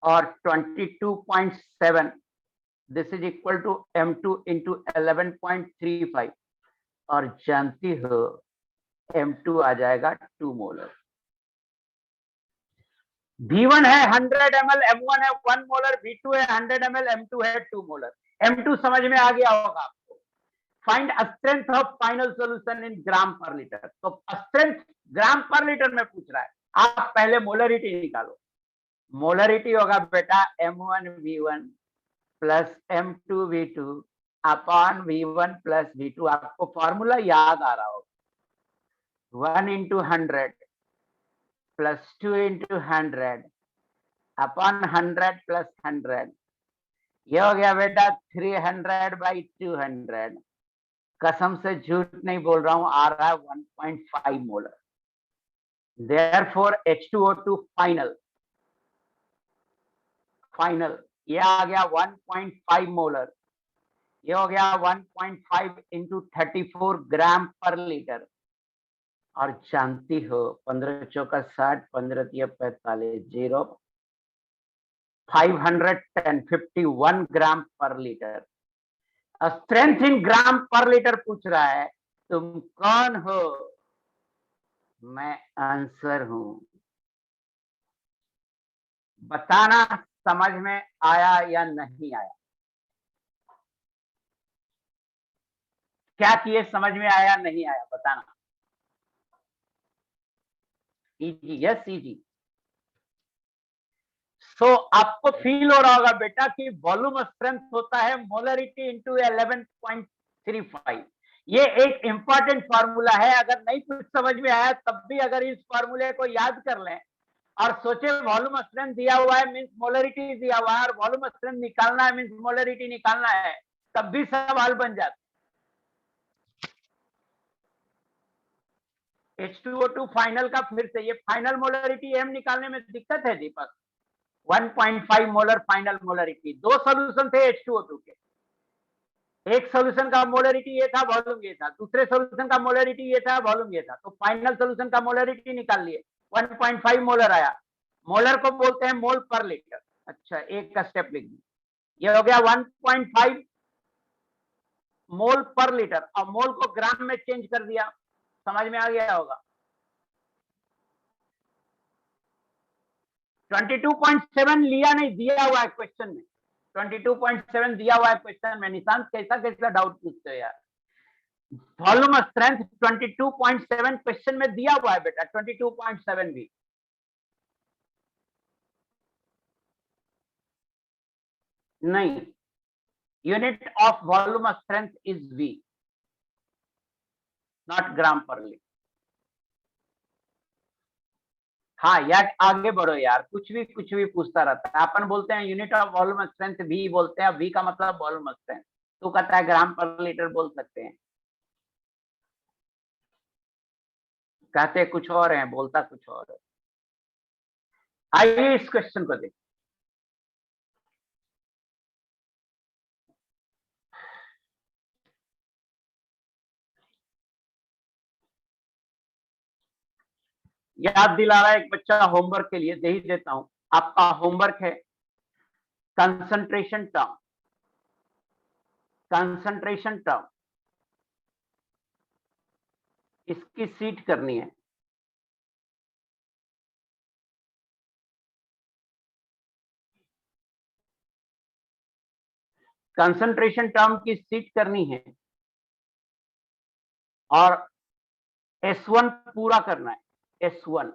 Speaker 3: और 22.7 this is equal to m2 into 11.35, और जानती हो m2 आ जाएगा 2 मोलर। V1 है 100 ml, M1 है 1 मोलर, V2 है 100 ml, M2 है 2 मोलर। M2 समझ में आ गया होगा आपको। Find strength of final solution in gram per litre. तो स्ट्रेंथ ग्राम पर लीटर में पूछ रहा है, आप पहले मोलरिटी निकालो। मोलरिटी होगा बेटा M1V1 plus M2V2 upon V1 plus V2। आपको फॉर्मूला याद आ रहा होगा, 1 into 100 plus 2 into 100 upon 100 plus 100। ये हो गया बेटा 300 by 200। कसम से झूठ नहीं बोल रहा हूं, आ रहा है 1.5 मोलर। Therefore H2O2 फाइनल ये आ गया 1.5 मोलर। ये हो गया 1.5 इंटू 34 ग्राम पर लीटर। और जानती हो 15 चौका 60, 15 तिया 45, 0 510 51 ग्राम per litre. Strength in gram per litre पूछ रहा है, तुम कौन हो? मैं आंसर हूं। बताना समझ में आया या नहीं आया? क्या किए, समझ में आया नहीं आया बताना। Easy, yes easy. सो आपको फील हो रहा होगा बेटा कि वॉल्यूम स्ट्रेंथ होता है मोलरिटी इंटू 11.35। ये एक इंपॉर्टेंट फॉर्मूला है। अगर नहीं कुछ समझ में आया तब भी अगर इस फॉर्मूले को याद कर लें और सोचे वॉल्यूम स्ट्रेंथ दिया हुआ है मींस मोलरिटी दिया हुआ है, और वॉल्यूम स्ट्रेंथ निकालना है मींस मोलरिटी निकालना है, तब भी सवाल बन जाता है। H2O2 फाइनल का फिर से ये फाइनल मोलरिटी M निकालने में दिक्कत है दीपक। 1.5 मोलर फाइनल मोलरिटी। दो सॉल्यूशन थे H2O2 के, एक सॉल्यूशन का मोलरिटी ये था, वॉल्यूम ये था, दूसरे सॉल्यूशन का मोलरिटी ये था, वॉल्यूम ये था। तो फाइनल सॉल्यूशन का मोलरिटी निकाल लिए, 1.5 मोलर आया। मोलर को बोलते हैं मोल पर लीटर। अच्छा, एक का स्टेप लिख दी, ये हो गया 1.5 मोल पर लीटर, और मोल को ग्राम में चेंज कर दिया। समझ में आ गया होगा। 22.7 लिया नहीं, दिया हुआ है क्वेश्चन में। 22.7 दिया हुआ है क्वेश्चन में। निशांत कैसा कैसा डाउट पूछते हो यार। वॉल्यूम स्ट्रेंथ 22.7 क्वेश्चन में दिया हुआ है बेटा। 22.7 भी नहीं। Unit of volume strength is V, not gram per litre. हाँ यार, आगे बढ़ो यार, कुछ भी पूछता रहता है। अपन बोलते हैं unit of volume strength V बोलते हैं, V का मतलब वॉल्यूम स्ट्रेंथ। तो कहता है ग्राम पर लीटर बोल सकते हैं, कहते कुछ और है, बोलता कुछ और है। आइए इस क्वेश्चन को देखिए। याद दिला रहा है एक बच्चा होमवर्क के लिए, दे ही देता हूं। आपका होमवर्क है कंसंट्रेशन टर्म। कंसंट्रेशन टर्म इसकी सीट करनी है। कंसंट्रेशन टर्म की सीट करनी है और S1 पूरा करना है। S1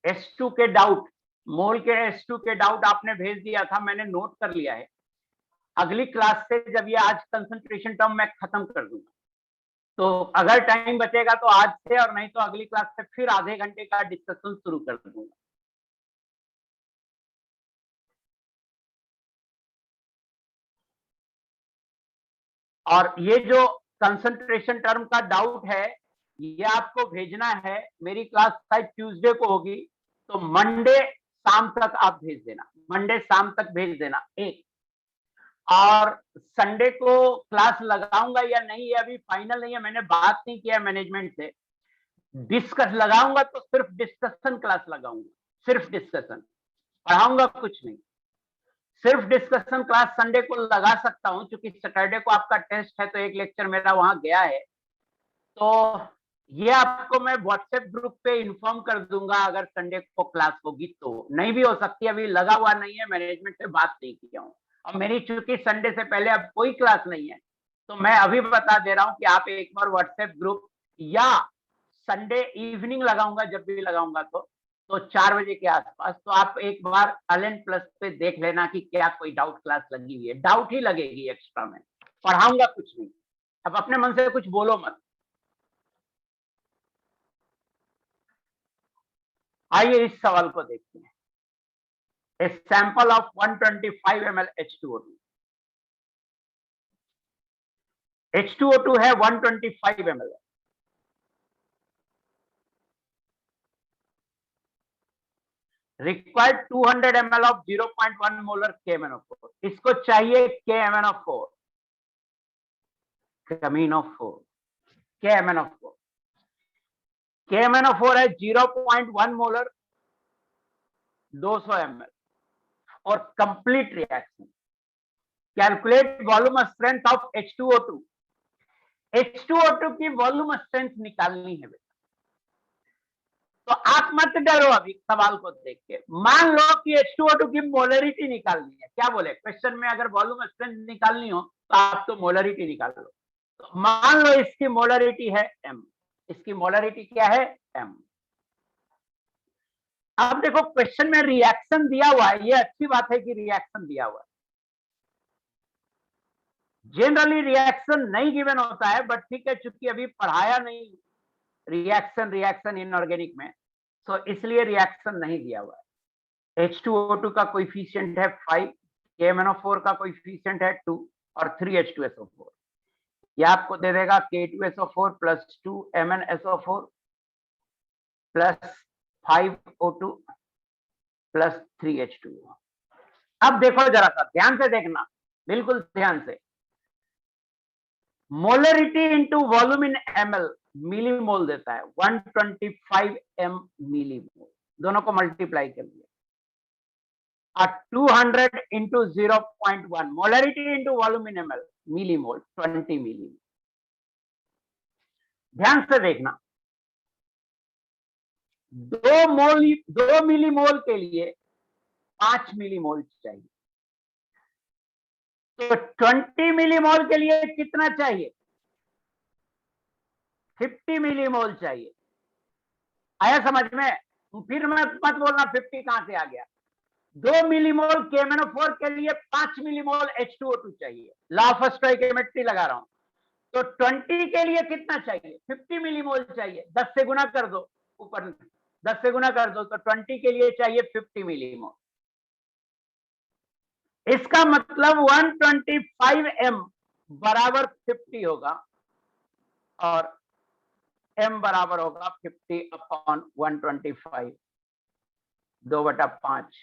Speaker 3: S2 के डाउट, मोल के S2 के डाउट आपने भेज दिया था, मैंने नोट कर लिया है। अगली क्लास से जब ये आज कंसंट्रेशन टर्म मैं खत्म कर दूंगा, तो अगर टाइम बचेगा तो आज से, और नहीं तो अगली क्लास से फिर आधे घंटे का डिस्कशन शुरू कर दूंगा। और ये जो कंसंट्रेशन टर्म का डाउट है, ये आपको भेजना है। मेरी क्लास शायद ट्यूसडे को होगी, तो मंडे शाम तक आप भेज देना। मंडे शाम तक भेज देना। एक और संडे को क्लास लगाऊंगा या नहीं, ये अभी फाइनल नहीं है, मैंने बात नहीं किया मैनेजमेंट से। डिस्कस लगाऊंगा तो सिर्फ डिस्कशन क्लास लगाऊंगा, सिर्फ डिस्कशन, पढ़ाऊंगा कुछ नहीं। सिर्फ डिस्कशन क्लास संडे को लगा सकता हूं, क्योंकि सैटरडे को आपका टेस्ट है, तो एक लेक्चर मेरा वहां गया है। तो ये आपको मैं व्हाट्सएप ग्रुप पे इन्फॉर्म कर दूंगा, अगर संडे को क्लास होगी तो। नहीं भी हो सकती, अभी लगा हुआ नहीं है, मैनेजमेंट से बात नहीं किया हूँ। और मेरी चूंकि संडे से पहले अब कोई क्लास नहीं है, तो मैं अभी बता दे रहा हूँ कि आप एक बार व्हाट्सएप ग्रुप, या संडे इवनिंग लगाऊंगा, जब भी लगाऊंगा तो 4 बजे के आसपास, तो आप एक बार अलेन प्लस पे देख लेना कि क्या कोई डाउट क्लास लगी हुई है। डाउट ही लगेगी एक्स्ट्रा में, पढ़ाऊंगा कुछ नहीं। अब अपने मन से कुछ बोलो मत। आइए इस सवाल को देखते हैं। A sample of 125 ml H2O2. H2O2 है 125 ml। Required 200 ml of 0.1 molar KMnO4। इसको चाहिए KMnO4, KMnO4, KMnO4। KMnO4 है 0.1 मोलर, 200 ml और complete reaction. Calculate volume strength of H2O2। H2O2 की वॉल्यूम स्ट्रेंथ निकालनी है बेटा। तो आप मत डरो अभी सवाल को देख के। मान लो कि H2O2 की मोलरिटी निकालनी है। क्या बोले क्वेश्चन में, अगर वॉल्यूम स्ट्रेंथ निकालनी हो तो आप तो मोलरिटी निकाल लो। तो मान लो इसकी मोलरिटी है M, इसकी मोलरिटी क्या है M। अब देखो क्वेश्चन में रिएक्शन दिया हुआ है, ये अच्छी बात है कि रिएक्शन दिया हुआ है। जनरली रिएक्शन नहीं गिवन होता है, बट ठीक है, चूंकि अभी पढ़ाया नहीं रिएक्शन इनऑर्गेनिक में, तो इसलिए रिएक्शन नहीं दिया हुआ है। H2O2 का कोएफिशिएंट है 5, KMnO4 का कोएफिशिएंट है 2 और 3H2SO4। ये आपको दे देगा K2SO4 plus 2 MnSO4 plus 5O2 plus 3H2O। अब देखो जरा सा ध्यान से देखना, बिल्कुल ध्यान से। Molarity into volume in ml, millimole देता है 125 m मिलीमोल, दोनों को मल्टीप्लाई कर लिया। 200 into 0.1 molarity into volume in ml, millimole 20 millimole. ध्यान से देखना, 2 मिलीमोल के लिए 5 मिलीमोल चाहिए, तो 20 मिलीमोल के लिए कितना चाहिए, 50 मिलीमोल चाहिए। आया समझ में? फिर मैं मत बोलना 50 कहां से आ गया। 2 मिलीमोल KMnO4 के लिए 5 मिलीमोल H2O2 चाहिए। लॉ ऑफ स्टोइकियोमेट्री लगा रहा हूं। तो 20 के लिए कितना चाहिए, 50 मिलीमोल चाहिए। 10 से गुना कर दो, ऊपर 10 से गुना कर दो, तो 20 के लिए चाहिए 50 मिलीमोल। इसका मतलब 125 m बराबर 50 होगा और m बराबर होगा 50 अपॉन 125, 2/5,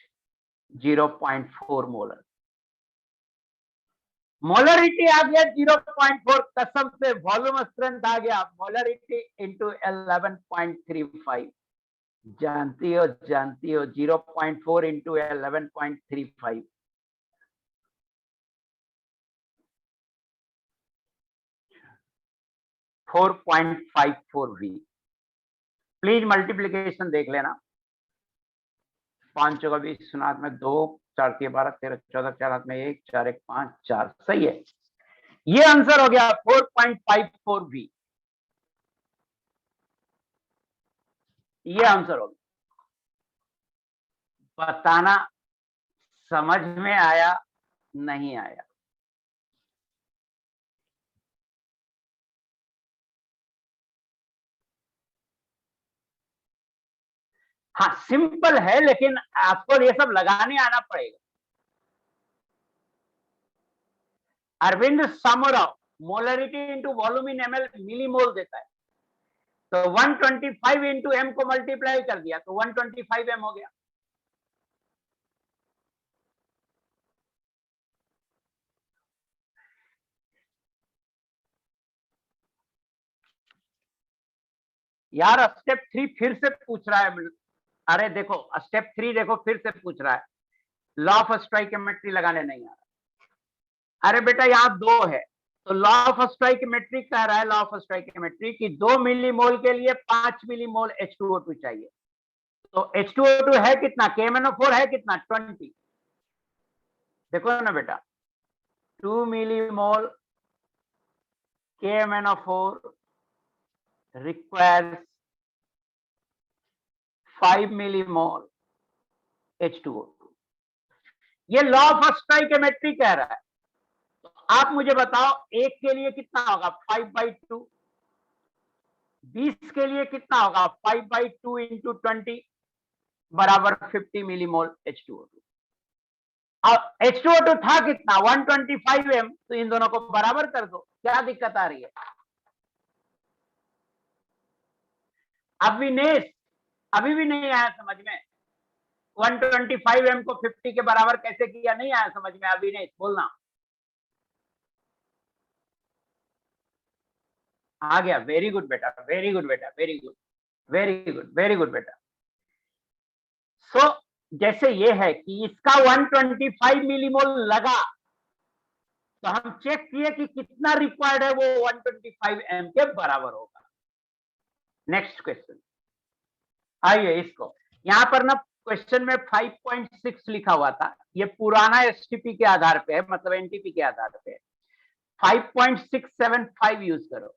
Speaker 3: 0.4 मोलर। मोलरिटी आ गया 0.4, कसम से वॉल्यूम स्ट्रेंथ आ गया मोलरिटी इंटू 11.35। जानती हो 0.4 इंटू 11.35, 4.54 V। प्लीज मल्टीप्लीकेशन देख लेना। 5 चौका 20, 20 में 2, 4 के 12, 13, 14, 4 हाथ में 1, 4 1 5, 4। सही है, ये आंसर हो गया 4.54 V। ये आंसर हो गया। बताना समझ में आया नहीं आया। हाँ सिंपल है, लेकिन आपको ये सब लगाने आना पड़ेगा। अरविंद सामोराव molarity into volume in ml millimole देता है, तो 125 इंटू m को मल्टीप्लाई कर दिया तो 125 m हो गया। यार स्टेप 3 फिर से पूछ रहा है। अरे देखो स्टेप 3 देखो फिर से पूछ रहा है, लॉ ऑफ स्टोइकियोमेट्री लगाने नहीं आ रहा। अरे बेटा यहाँ 2 है, तो लॉ ऑफ स्टोइकियोमेट्री कह रहा है, लॉ ऑफ स्टोइकियोमेट्री कि 2 मिलीमोल के लिए 5 मिलीमोल H2O2 चाहिए। तो H2O2 है कितना, KMnO4 है कितना 20। देखो ना बेटा 2 millimole KMnO4 requires 5 millimole H2O2। ये लॉ ऑफ स्टोइकियोमेट्री कह रहा है। तो आप मुझे बताओ एक के लिए कितना होगा 5/2, 20 के लिए कितना होगा 5/2 इंटू 20 बराबर 50 मिलीमोल H2O2। अब H2O2 था कितना 125 M, तो इन दोनों को बराबर कर दो, क्या दिक्कत आ रही है। अब विनेश अभी भी नहीं आया समझ में, 125 M को 50 के बराबर कैसे किया, नहीं आया समझ में। अभी नहीं बोलना, आ गया, वेरी गुड बेटा, वेरी गुड बेटा, very good, very good, very good बेटा। सो जैसे ये है कि इसका 125 मिलीमोल लगा, तो हम चेक किए कि कितना रिक्वायर्ड है, वो 125 M के बराबर होगा। नेक्स्ट क्वेश्चन, आइए इसको, यहां पर ना क्वेश्चन में 5.6 लिखा हुआ था, ये पुराना एसटीपी के आधार पे है, मतलब एनटीपी के आधार पे है। 5.675 यूज करो।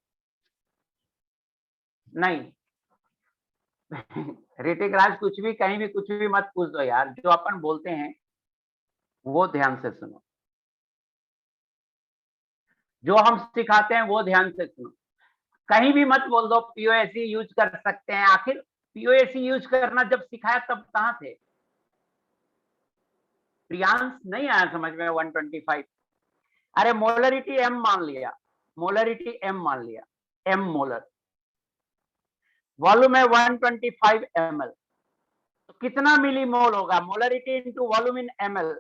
Speaker 3: नहीं ऋतिक राज कुछ भी कहीं भी कुछ भी मत पूछ दो यार, जो अपन बोलते हैं वो ध्यान से सुनो, जो हम सिखाते हैं वो ध्यान से सुनो। कहीं भी मत बोल दो पीओएसी यूज कर सकते हैं। आखिर पीओएसी यूज करना जब सिखाया तब कहां थे। प्रियांश नहीं आया समझ में 125। अरे मोलरिटी एम मान लिया, मोलरिटी एम मान लिया, एम मोलर, वॉल्यूम है 125 ml, तो कितना मिलीमोल होगा, molarity into volume in ml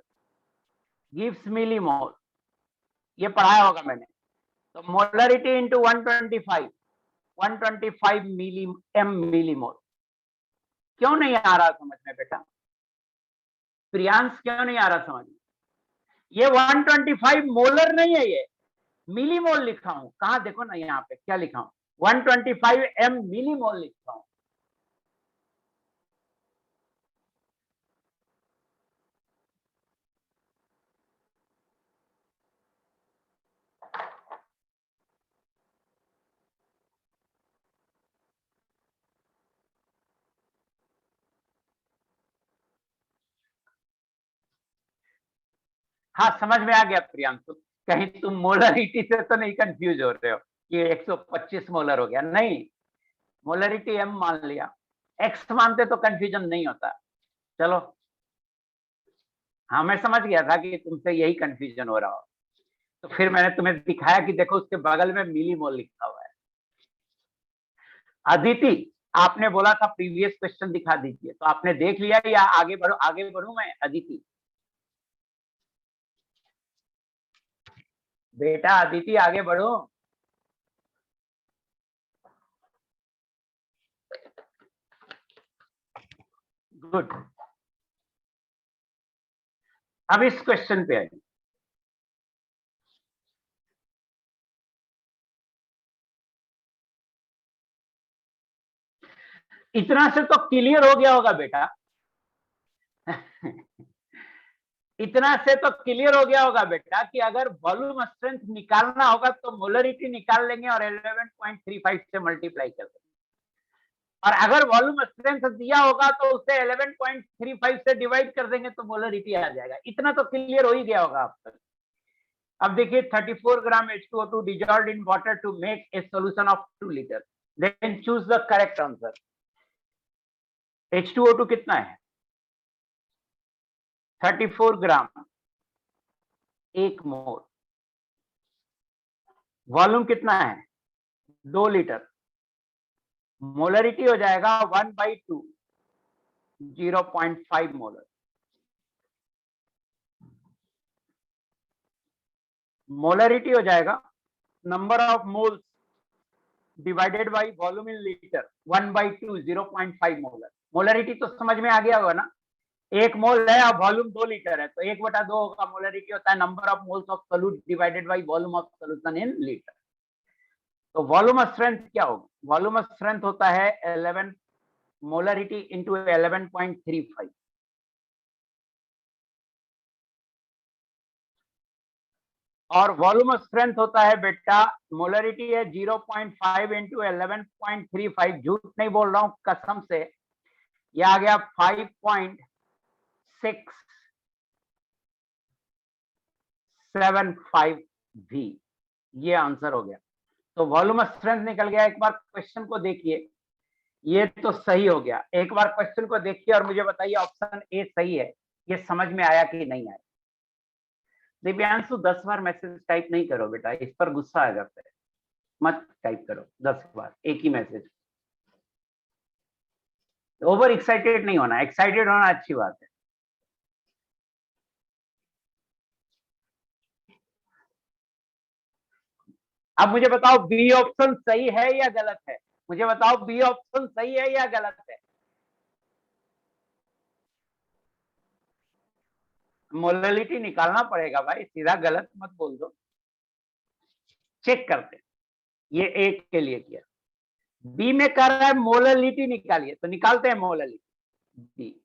Speaker 3: gives millimole, ये पढ़ाया होगा मैंने। तो मोलरिटी इनटू 125 मिली एम मिलीमोल। क्यों नहीं आ रहा समझ में बेटा, प्रियांश क्यों नहीं आ रहा समझ में। ये 125 मोलर नहीं है, ये मिलीमोल लिखा हूं, कहां देखो ना यहाँ पे क्या लिखा हूं, 125 M मिलीमोल लिखा हूं। हाँ समझ में आ गया प्रियांशु, कहीं तुम मोलरिटी से तो नहीं कंफ्यूज हो रहे हो कि 125 मोलर हो गया, नहीं, मोलरिटी एम मान लिया, एक्स मानते तो कंफ्यूजन नहीं होता। चलो हाँ मैं समझ गया था कि तुमसे यही कंफ्यूजन हो रहा हो, तो फिर मैंने तुम्हें दिखाया कि देखो उसके बगल में मिलीमोल लिखा हुआ है। अदिति आपने बोला था प्रीवियस क्वेश्चन दिखा दीजिए, तो आपने देख लिया या आगे बढ़ो, आगे बढ़ू मैं। अदिति बेटा, अदिति आगे बढ़ो। गुड, अब इस क्वेश्चन पे आइए। इतना से तो क्लियर हो गया होगा बेटा इतना से तो क्लियर हो गया होगा बेटा कि अगर वॉल्यूम स्ट्रेंथ निकालना होगा तो मोलरिटी निकाल लेंगे और 11.35 से मल्टीप्लाई कर देंगे, और अगर वॉल्यूम स्ट्रेंथ दिया होगा तो उसे 11.35 से डिवाइड कर देंगे तो मोलरिटी आ जाएगा। इतना तो क्लियर हो ही गया होगा आप तक। अब देखिए 34 ग्राम H2O2 dissolved in water to make a solution of 2 liter, then choose the correct answer। H2O2 कितना है 34 ग्राम, 1 मोल, वॉल्यूम कितना है 2 लीटर, मोलरिटी हो जाएगा 1/2 0.5 मोलर, मोलरिटी हो जाएगा number of moles divided by volume in litre 1/2 0.5 molar. Molarity तो समझ में आ गया होगा ना, 1 मोल है और वॉल्यूम 2 लीटर है तो 1/2 होगा। मोलरिटी होता है number of moles of solute divided by volume of solution in litre. तो वॉल्यूम स्ट्रेंथ क्या होगा? वॉल्यूम स्ट्रेंथ होता है 11 मोलरिटी इंटू 11.35। और वॉल्यूम स्ट्रेंथ होता है बेटा, मोलरिटी है 0.5 इंटू 11.35। झूठ नहीं बोल रहा हूं कसम से, यह आ गया 5.675 V। ये आंसर हो गया। तो वॉल्यूम स्ट्रेंथ निकल गया। एक बार क्वेश्चन को देखिए, ये तो सही हो गया। एक बार क्वेश्चन को देखिए और मुझे बताइए ऑप्शन ए सही है, ये समझ में आया कि नहीं आया। दिव्यांशु 10 बार मैसेज टाइप नहीं करो बेटा, इस पर गुस्सा आ जाता है। मत टाइप करो 10 बार एक ही मैसेज। ओवर एक्साइटेड नहीं होना, एक्साइटेड होना अच्छी बात है। अब मुझे बताओ बी ऑप्शन सही है या गलत है? मुझे बताओ बी ऑप्शन सही है या गलत है? मोलरिटी निकालना पड़ेगा भाई, सीधा गलत मत बोल दो। चेक करते, ये एक के लिए किया। बी में कर रहा है मोलरिटी निकालिए, तो निकालते हैं मोलरिटी। बी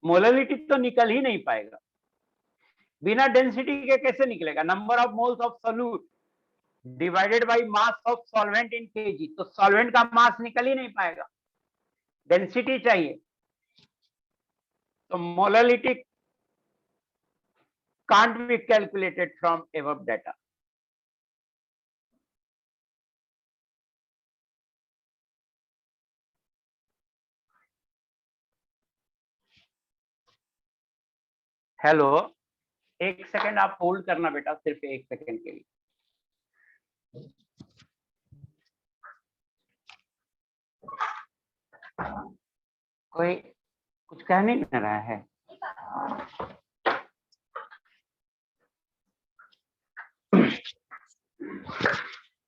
Speaker 3: मोलरिटी तो निकल ही नहीं पाएगा, बिना डेंसिटी के कैसे निकलेगा? Number of moles of solute divided by mass of solvent in KG, तो सॉल्वेंट का मास निकल ही नहीं पाएगा, डेंसिटी चाहिए। तो molarity can't be calculated from above data. Hello, एक सेकंड आप होल्ड करना बेटा, सिर्फ एक सेकंड के लिए। कोई कुछ कह नहीं रहा है?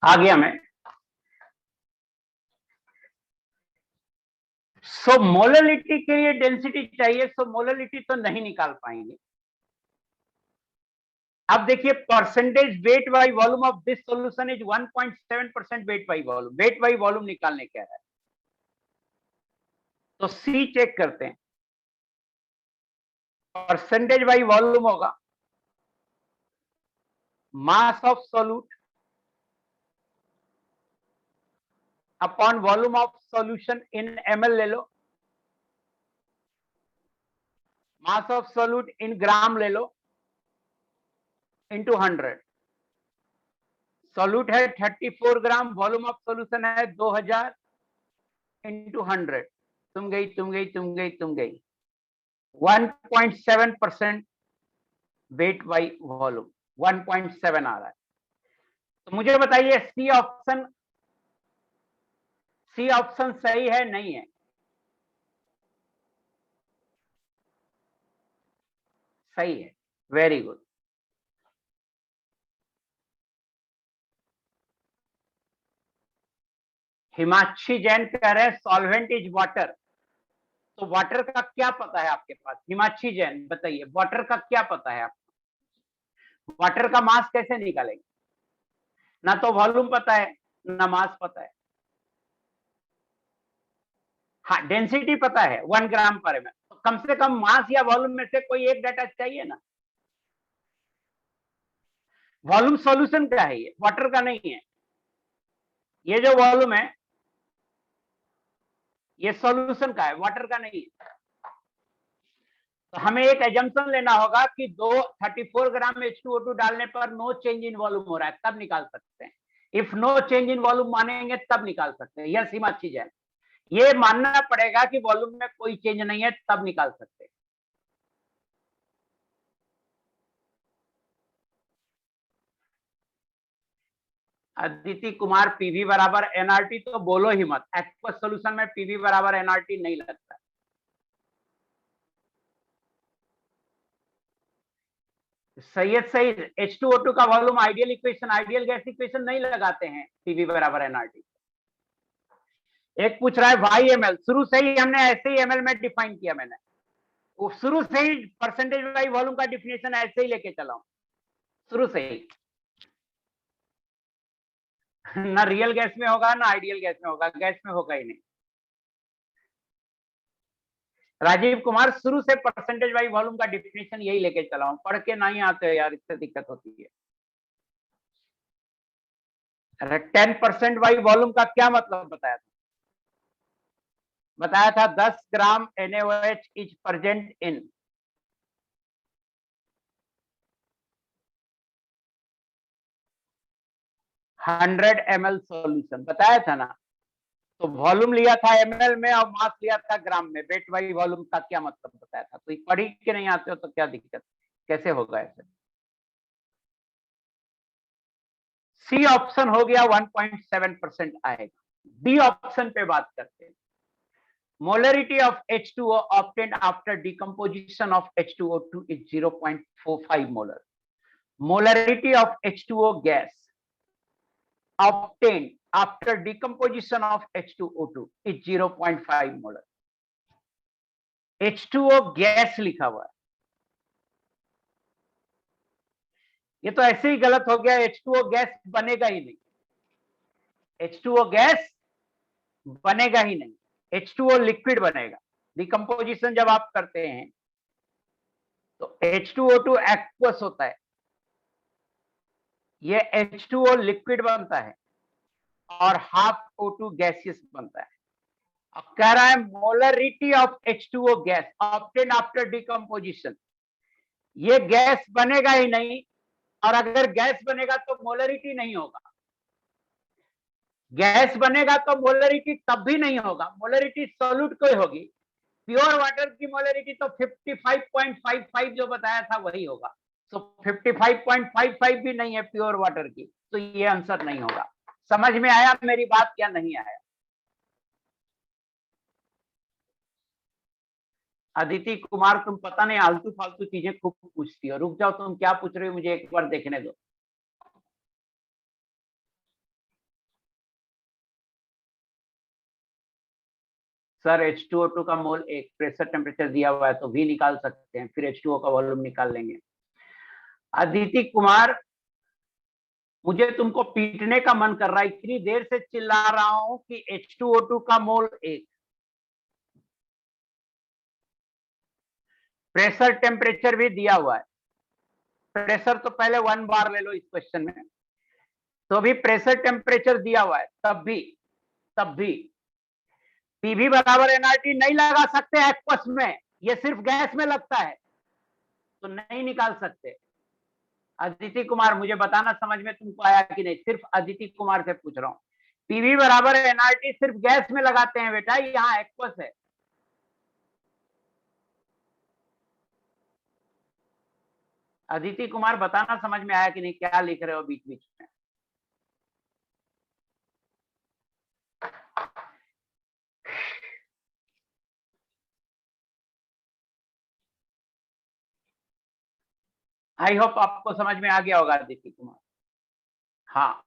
Speaker 3: आ गया मैं। सो मोलरिटी के लिए डेंसिटी चाहिए, सो मोलरिटी तो नहीं निकाल पाएंगे। अब देखिए percentage weight by volume of this solution is 1.7% weight by volume. Weight by volume निकालने क्या है, तो सी चेक करते हैं। परसेंटेज बाई वॉल्यूम होगा mass of solute upon volume of solution in ml ले लो, मास ऑफ सोल्यूट इन ग्राम ले लो, इंटू 100। सोल्यूट है 34 ग्राम, वॉल्यूम ऑफ सोल्यूशन है 2000 इंटू 100। तुम गई तुम गई तुम गई तुम गई 1.7% वेट बाई वॉल्यूम 1.7 आ रहा है। तो मुझे बताइए सी ऑप्शन सही है नहीं है? सही है, वेरी गुड। हिमाक्षी जैन कह रहे हैं सॉल्वेंट इज वाटर। तो वाटर का क्या पता है आपके पास? हिमाक्षी जैन बताइए, वाटर का क्या पता है आपको? वाटर का मास कैसे निकालेंगे? ना तो वॉल्यूम पता है ना मास पता है। हाँ डेंसिटी पता है 1 ग्राम पर एम, तो कम से कम मास या वॉल्यूम में से कोई एक डाटा चाहिए ना। वॉल्यूम सॉल्यूशन का है, ये वाटर का नहीं है। ये जो वॉल्यूम है ये सॉल्यूशन का है, वाटर का नहीं है। तो हमें एक एजम्पशन लेना होगा कि 34 ग्राम H2O2 डालने पर नो चेंज इन वॉल्यूम हो रहा है, तब निकाल सकते हैं। If no change in volume मानेंगे तब निकाल सकते हैं। यस हिमाक्षी जैन, ये मानना पड़ेगा कि वॉल्यूम में कोई चेंज नहीं है तब निकाल सकते हैं। अदिति कुमार पीवी बराबर एनआरटी, तो बोलो ही मत, एक्वस सॉल्यूशन में पीवी बराबर एनआरटी नहीं लगता। सैयद सईद, H2O2 का volume ideal equation, ideal gas equation नहीं लगाते हैं PV बराबर nRT। एक पूछ रहा है वाई ml, शुरू से ही हमने ऐसे ही ml में डिफाइन किया, मैंने वो शुरू से ही परसेंटेज वाई वॉल्यूम का डिफिनेशन ऐसे ही लेके चला हूं, शुरू से ही। ना रियल गैस में होगा ना आइडियल गैस में होगा, गैस में होगा ही नहीं। राजीव कुमार, शुरू से परसेंटेज वाई वॉल्यूम का डिफिनेशन यही लेके चला हूं, पढ़ के नहीं आते यार, इससे दिक्कत होती है। अरे 10% वाई वॉल्यूम का क्या मतलब बताया था? बताया था 10 ग्राम NaOH is present in 100 ml solution, बताया था ना। तो वॉल्यूम लिया था ml में और मास लिया था ग्राम में, वेट वाई वॉल्यूम का क्या मतलब बताया था। तो पढ़ी के नहीं आते हो तो क्या दिक्कत, कैसे होगा ऐसे? सी ऑप्शन हो गया 1.7% आएगा। डी ऑप्शन पे बात करते हैं। Molarity of H2O obtained after decomposition of H2O2 is 0.45 molar. Molarity of H2O gas obtained after decomposition of H2O2 is 0.5 molar. H2O gas लिखा हुआ है, ये तो ऐसे ही गलत हो गया। H2O गैस बनेगा ही नहीं, H2O गैस बनेगा ही नहीं, H2O लिक्विड बनेगा। डिकम्पोजिशन जब आप करते हैं तो H2O2 एक्वस होता है, ये H2O लिक्विड बनता है और हाफ O2 गैसियस बनता है। अब कह रहा है molarity of H2O gas obtain after decomposition, ये गैस बनेगा ही नहीं, और अगर गैस बनेगा तो मोलरिटी नहीं होगा। गैस बनेगा तो मोलरिटी तब भी नहीं होगा, मोलरिटी सॉल्यूट कोई होगी। प्योर वाटर की मोलरिटी तो 55.55 जो बताया था वही होगा, तो 55.55 भी नहीं है प्योर वाटर की, तो ये आंसर नहीं होगा। समझ में आया मेरी बात क्या नहीं आया? अदिति कुमार, तुम पता नहीं आलतू फालतू चीजें खूब पूछती हो, रुक जाओ, तुम क्या पूछ रहे हो मुझे एक बार देखने दो। सर H2O2 का मोल एक, प्रेशर टेम्परेचर दिया हुआ है तो भी निकाल सकते हैं, फिर H2O का वॉल्यूम निकाल लेंगे। अदिति कुमार, मुझे तुमको पीटने का मन कर रहा है, इतनी देर से चिल्ला रहा हूं कि H2O2 का मोल एक, प्रेशर टेम्परेचर भी दिया हुआ है। प्रेशर तो पहले 1 बार ले लो इस क्वेश्चन में, तो भी प्रेशर टेम्परेचर दिया हुआ है, तब भी PV बराबर nRT नहीं लगा सकते एक्वस में, ये सिर्फ गैस में लगता है, तो नहीं निकाल सकते। अदिति कुमार, मुझे बताना समझ में तुमको आया कि नहीं, सिर्फ अदिति कुमार से पूछ रहा हूं। PV बराबर nRT सिर्फ गैस में लगाते हैं बेटा, यहाँ एक्वस है। अदिति कुमार, बताना समझ में आया कि नहीं, क्या लिख रहे हो बीच बीच में? आई होप आपको समझ में आ गया होगा अदिति कुमार। हाँ,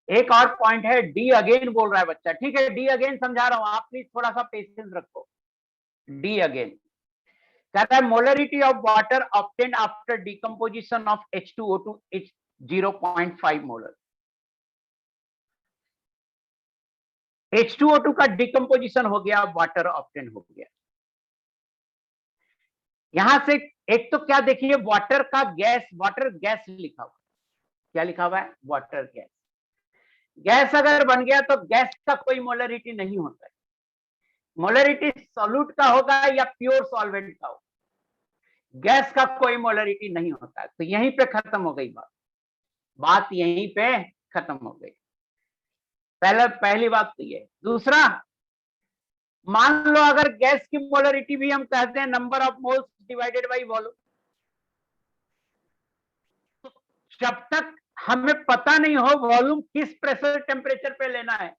Speaker 3: एक और पॉइंट है, डी अगेन बोल रहा है बच्चा, ठीक है, डी अगेन समझा रहा हूं, आप प्लीज थोड़ा सा पेशेंस रखो। डी अगेन कहता है molarity of water obtained after decomposition of H2O2 is 0.5 molar. H2O2 का डिकम्पोजिशन हो गया, वाटर ऑब्टेन हो गया। यहां से एक तो क्या देखिए, वाटर का गैस, वाटर गैस लिखा हुआ, क्या लिखा हुआ है? Water gas. गैस अगर बन गया तो गैस का कोई मोलरिटी नहीं होता है, मोलरिटी सॉल्यूट का होगा या प्योर सॉल्वेंट का होगा, गैस का कोई मोलरिटी नहीं होता है। तो यहीं पे खत्म हो गई बात यहीं पे खत्म हो गई। पहली बात तो ये। दूसरा, मान लो अगर गैस की मोलरिटी भी हम कहते हैं number of moles divided by volume, तो जब तक हमें पता नहीं हो वॉल्यूम किस प्रेशर टेम्परेचर पे लेना है,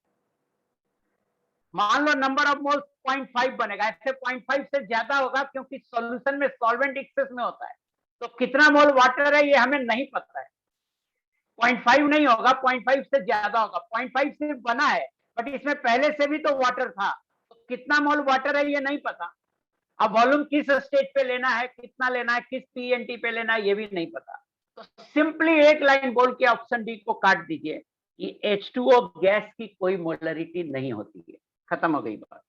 Speaker 3: मान लो नंबर ऑफ मोल्स 0.5 बनेगा, ऐसे 0.5 से ज्यादा होगा क्योंकि सॉल्यूशन में सॉल्वेंट एक्सेस में होता है, तो कितना मोल वाटर है ये हमें नहीं पता है। 0.5 नहीं होगा, 0.5 से ज्यादा होगा। 0.5 सिर्फ बना है, बट इसमें पहले से भी तो वाटर था, तो कितना मोल वाटर है ये नहीं पता। अब वॉल्यूम किस स्टेज पे लेना है, कितना लेना है, किस पीएनटी पे लेना है, ये भी नहीं पता। तो सिंपली एक लाइन बोल के ऑप्शन डी को काट दीजिए कि H2O गैस की कोई मोलरिटी नहीं होती है। खत्म हो गई बात।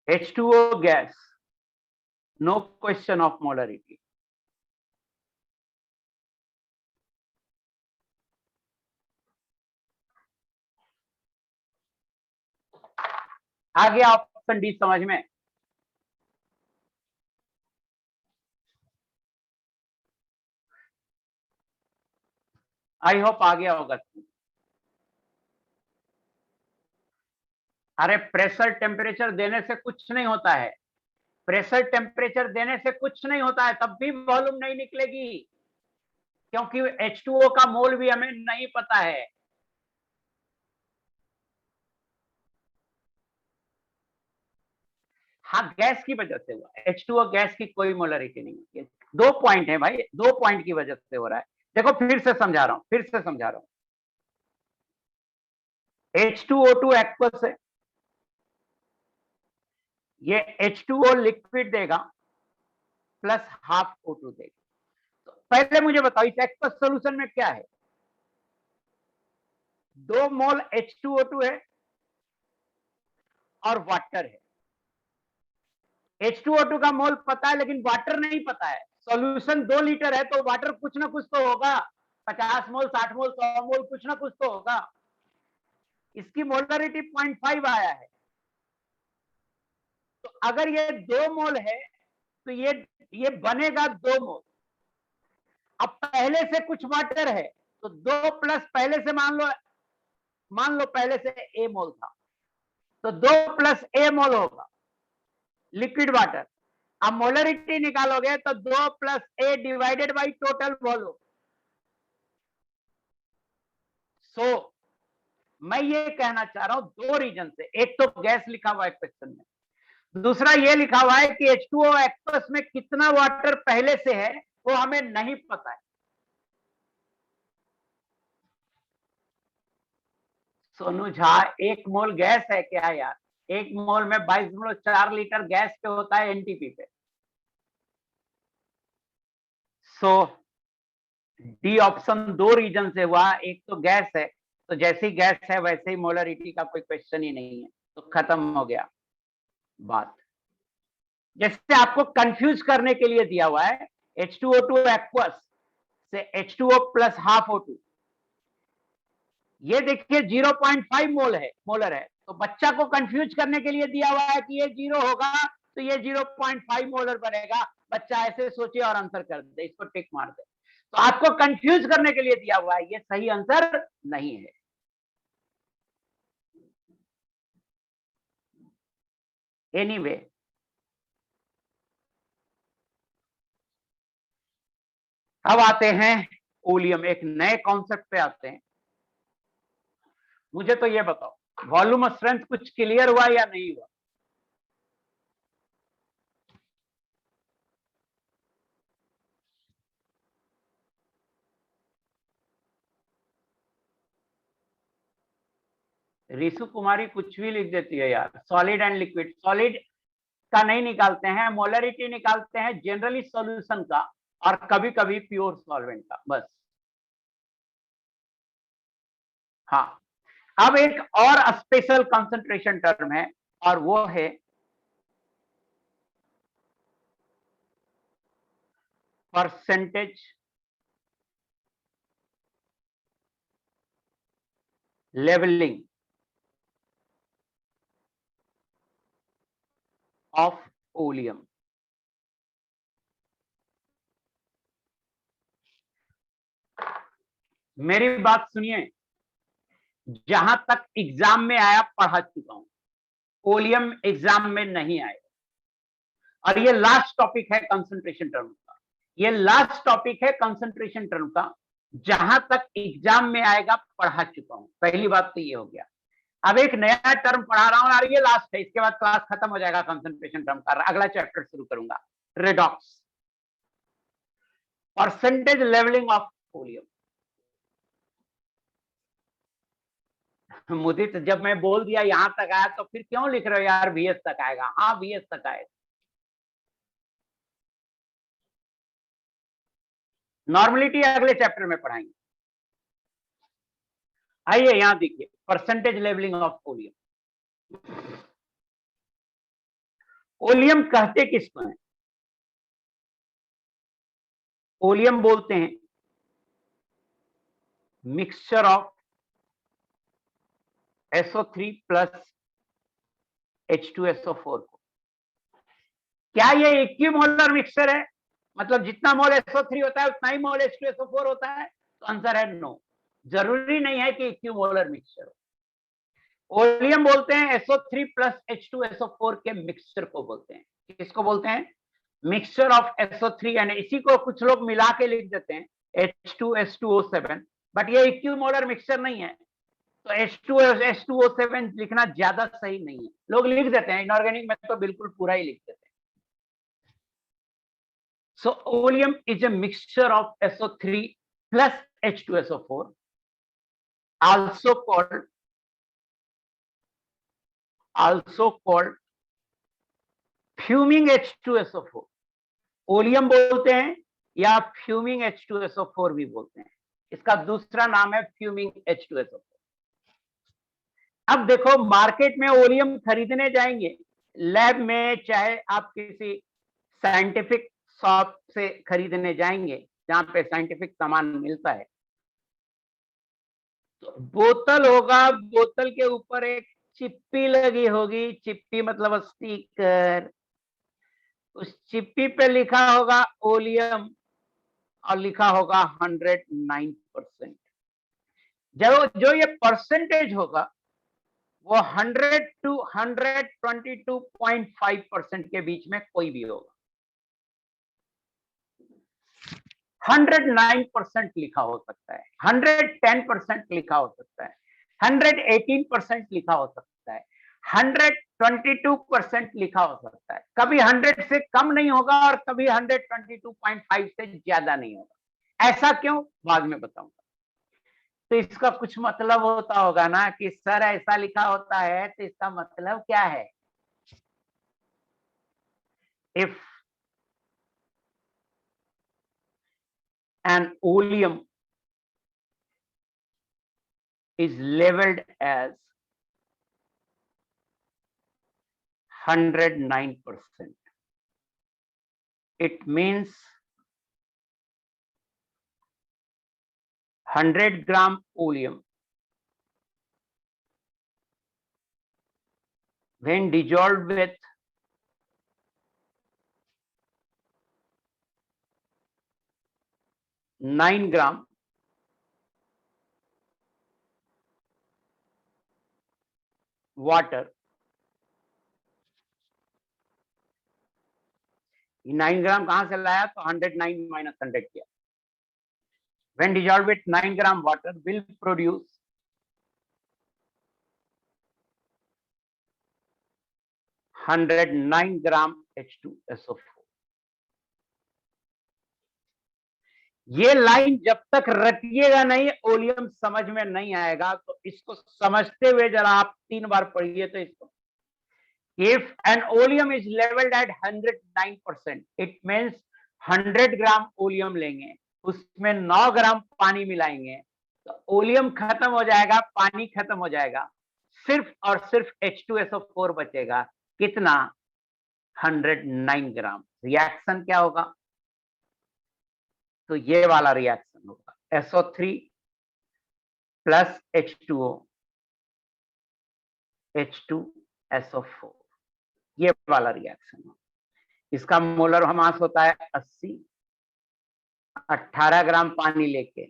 Speaker 3: H2O gas, no question of molarity. आ गया ऑप्शन डी समझ में? आई होप आ गया होगा। अरे प्रेशर टेम्परेचर देने से कुछ नहीं होता है, प्रेशर टेम्परेचर देने से कुछ नहीं होता है, तब भी वॉल्यूम नहीं निकलेगी, क्योंकि H2O का मोल भी हमें नहीं पता है। हाँ, गैस की वजह से हुआ। H2O गैस की कोई मोलरिटी नहीं होती है। 2 पॉइंट है भाई, 2 पॉइंट की वजह से हो रहा है। देखो फिर से समझा रहा हूं, H2O2 एक्वस है, ये H2O लिक्विड देगा प्लस हाफ O2 देगा। तो पहले मुझे बताओ इस एक्वस सॉल्यूशन में क्या है? 2 मोल H2O2 है और वाटर है। H2O2 का मोल पता है लेकिन वाटर नहीं पता है। सॉल्यूशन 2 लीटर है तो वाटर कुछ ना कुछ तो होगा, 50 मोल, 60 मोल, 100 मोल, कुछ ना कुछ तो होगा। इसकी मोलरिटी 0.5 आया है, तो अगर ये 2 मोल है तो ये बनेगा 2 मोल। अब पहले से कुछ वाटर है तो 2 प्लस पहले से मान लो पहले से A मोल था, तो 2 प्लस A मोल होगा लिक्विड वाटर। अब मोलरिटी निकालोगे तो 2 plus A divided by total volume. So मैं ये कहना चाह रहा हूं 2 रीजन से, एक तो गैस लिखा हुआ है क्वेश्चन में, दूसरा ये लिखा हुआ है कि H2O एक्वस में कितना वाटर पहले से है वो हमें नहीं पता है। सोनू झा, 1 मोल गैस है क्या यार? 1 मोल में 22.4 लीटर गैस पे होता है एनटीपी पे। सो डी ऑप्शन 2 रीजन से हुआ, एक तो गैस है, तो जैसी गैस है वैसे ही मोलरिटी का कोई क्वेश्चन ही नहीं है, तो खत्म हो गया बात। जैसे आपको कंफ्यूज करने के लिए दिया हुआ है H2O2 एक्वस से H2O प्लस हाफ O2, ये देखिए 0.5 मोलर है, तो बच्चा को कंफ्यूज करने के लिए दिया हुआ है कि ये 0 होगा तो ये 0.5 मोलर बनेगा। बच्चा ऐसे सोचे और आंसर कर दे, इसको टिक मार दे। तो आपको कंफ्यूज करने के लिए दिया हुआ है, ये सही आंसर नहीं है। एनीवे अब आते हैं ओलियम, एक नए कॉन्सेप्ट पे आते हैं। मुझे तो ये बताओ वॉल्यूम स्ट्रेंथ कुछ क्लियर हुआ या नहीं हुआ? रिशु कुमारी कुछ भी लिख देती है यार। सॉलिड एंड लिक्विड, सॉलिड का नहीं निकालते हैं, मोलरिटी निकालते हैं जनरली सॉल्यूशन का और कभी कभी प्योर सॉल्वेंट का, बस। हाँ, अब एक और स्पेशल कंसंट्रेशन टर्म है और वो है परसेंटेज लेवलिंग ऑफ ओलियम। मेरी बात सुनिए, जहां तक एग्जाम में आया पढ़ा चुका हूं, ओलियम एग्जाम में नहीं आएगा। और ये लास्ट टॉपिक है कंसंट्रेशन टर्म का, ये लास्ट टॉपिक है कंसंट्रेशन टर्म का, जहां तक एग्जाम में आएगा पढ़ा चुका हूं। पहली बात तो ये हो गया। अब एक नया टर्म पढ़ा रहा हूं यार, ये लास्ट है, इसके बाद क्लास खत्म हो जाएगा कंसंट्रेशन टर्म का, अगला चैप्टर शुरू करूंगा, redox, percentage labelling of oleum. Mudit, जब मैं बोल दिया यहां तक आया तो फिर क्यों लिख रहे हो यार VS तक आएगा? हाँ VS तक आएगा। नॉर्मलिटी अगले चैप्टर में पढ़ाएंगे। आइए यहां देखिए, percentage labelling of oleum. Oleum कहते किसको है? ओलियम बोलते हैं mixture of SO3 plus H2SO4 को। क्या ये इक्विमोलर मिक्सचर है? मतलब जितना मोल SO3 होता है उतना ही मोल H2SO4 होता है? तो आंसर है नो, जरूरी नहीं है कि इक्विमोलर मिक्सचर हो। ओलियम बोलते हैं SO3 प्लस H2SO4 के मिक्सचर को बोलते हैं। किसको बोलते हैं? मिक्सचर ऑफ SO3, यानी इसी को कुछ लोग मिला के लिख देते हैं H2S2O7, बट ये इक्विमोलर मिक्सचर नहीं है, तो H2S2O7 लिखना ज्यादा सही नहीं है। लोग लिख देते हैं, इनऑर्गेनिक में तो बिल्कुल पूरा ही लिख देते हैं। So oleum is a mixture of SO3 plus H2SO4, also called fuming H2SO4। Oleum बोलते हैं या फ्यूमिंग H2SO4 भी बोलते हैं। इसका दूसरा नाम है फ्यूमिंग H2SO4। अब देखो, मार्केट में ओलियम खरीदने जाएंगे लैब में, चाहे आप किसी साइंटिफिक शॉप से खरीदने जाएंगे जहां पे साइंटिफिक सामान मिलता है, तो बोतल होगा, बोतल के ऊपर एक चिप्पी लगी होगी, चिप्पी मतलब स्टिकर, उस चिप्पी पे लिखा होगा ओलियम और लिखा होगा 109%। जो ये परसेंटेज होगा वो 100 to 122.5% के बीच में कोई भी होगा। 109% लिखा हो सकता है, 110% लिखा हो सकता है, 118% लिखा हो सकता है, 122% लिखा हो सकता है। कभी 100 से कम नहीं होगा और कभी 122.5 से ज्यादा नहीं होगा। ऐसा क्यों, बाद में बताऊंगा। तो इसका कुछ मतलब होता होगा ना कि सर ऐसा लिखा होता है, तो इसका मतलब क्या है? If an oleum is labeled as 109%, it means 100 gram oleum when dissolved with 9 gram water, 9 ग्राम कहां से लाया? तो 109 माइनस 100 किया। When dissolved with 9 gram water will produce 109 gram H2SO4। ये लाइन जब तक रटिएगा नहीं, ओलियम समझ में नहीं आएगा। तो इसको समझते हुए जरा आप 3 बार पढ़िए। तो इसको, if an oleum is leveled at 109%, it means 100 gram oleum लेंगे, उसमें 9 ग्राम पानी मिलाएंगे, तो ओलियम खत्म हो जाएगा, पानी खत्म हो जाएगा, सिर्फ और सिर्फ H2SO4 बचेगा। कितना? 109 ग्राम। रिएक्शन क्या होगा? तो ये वाला रिएक्शन होगा, SO3 प्लस H2O, H2SO4, ये वाला रिएक्शन होगा। इसका मोलर मास होता है 80, 18 ग्राम पानी लेके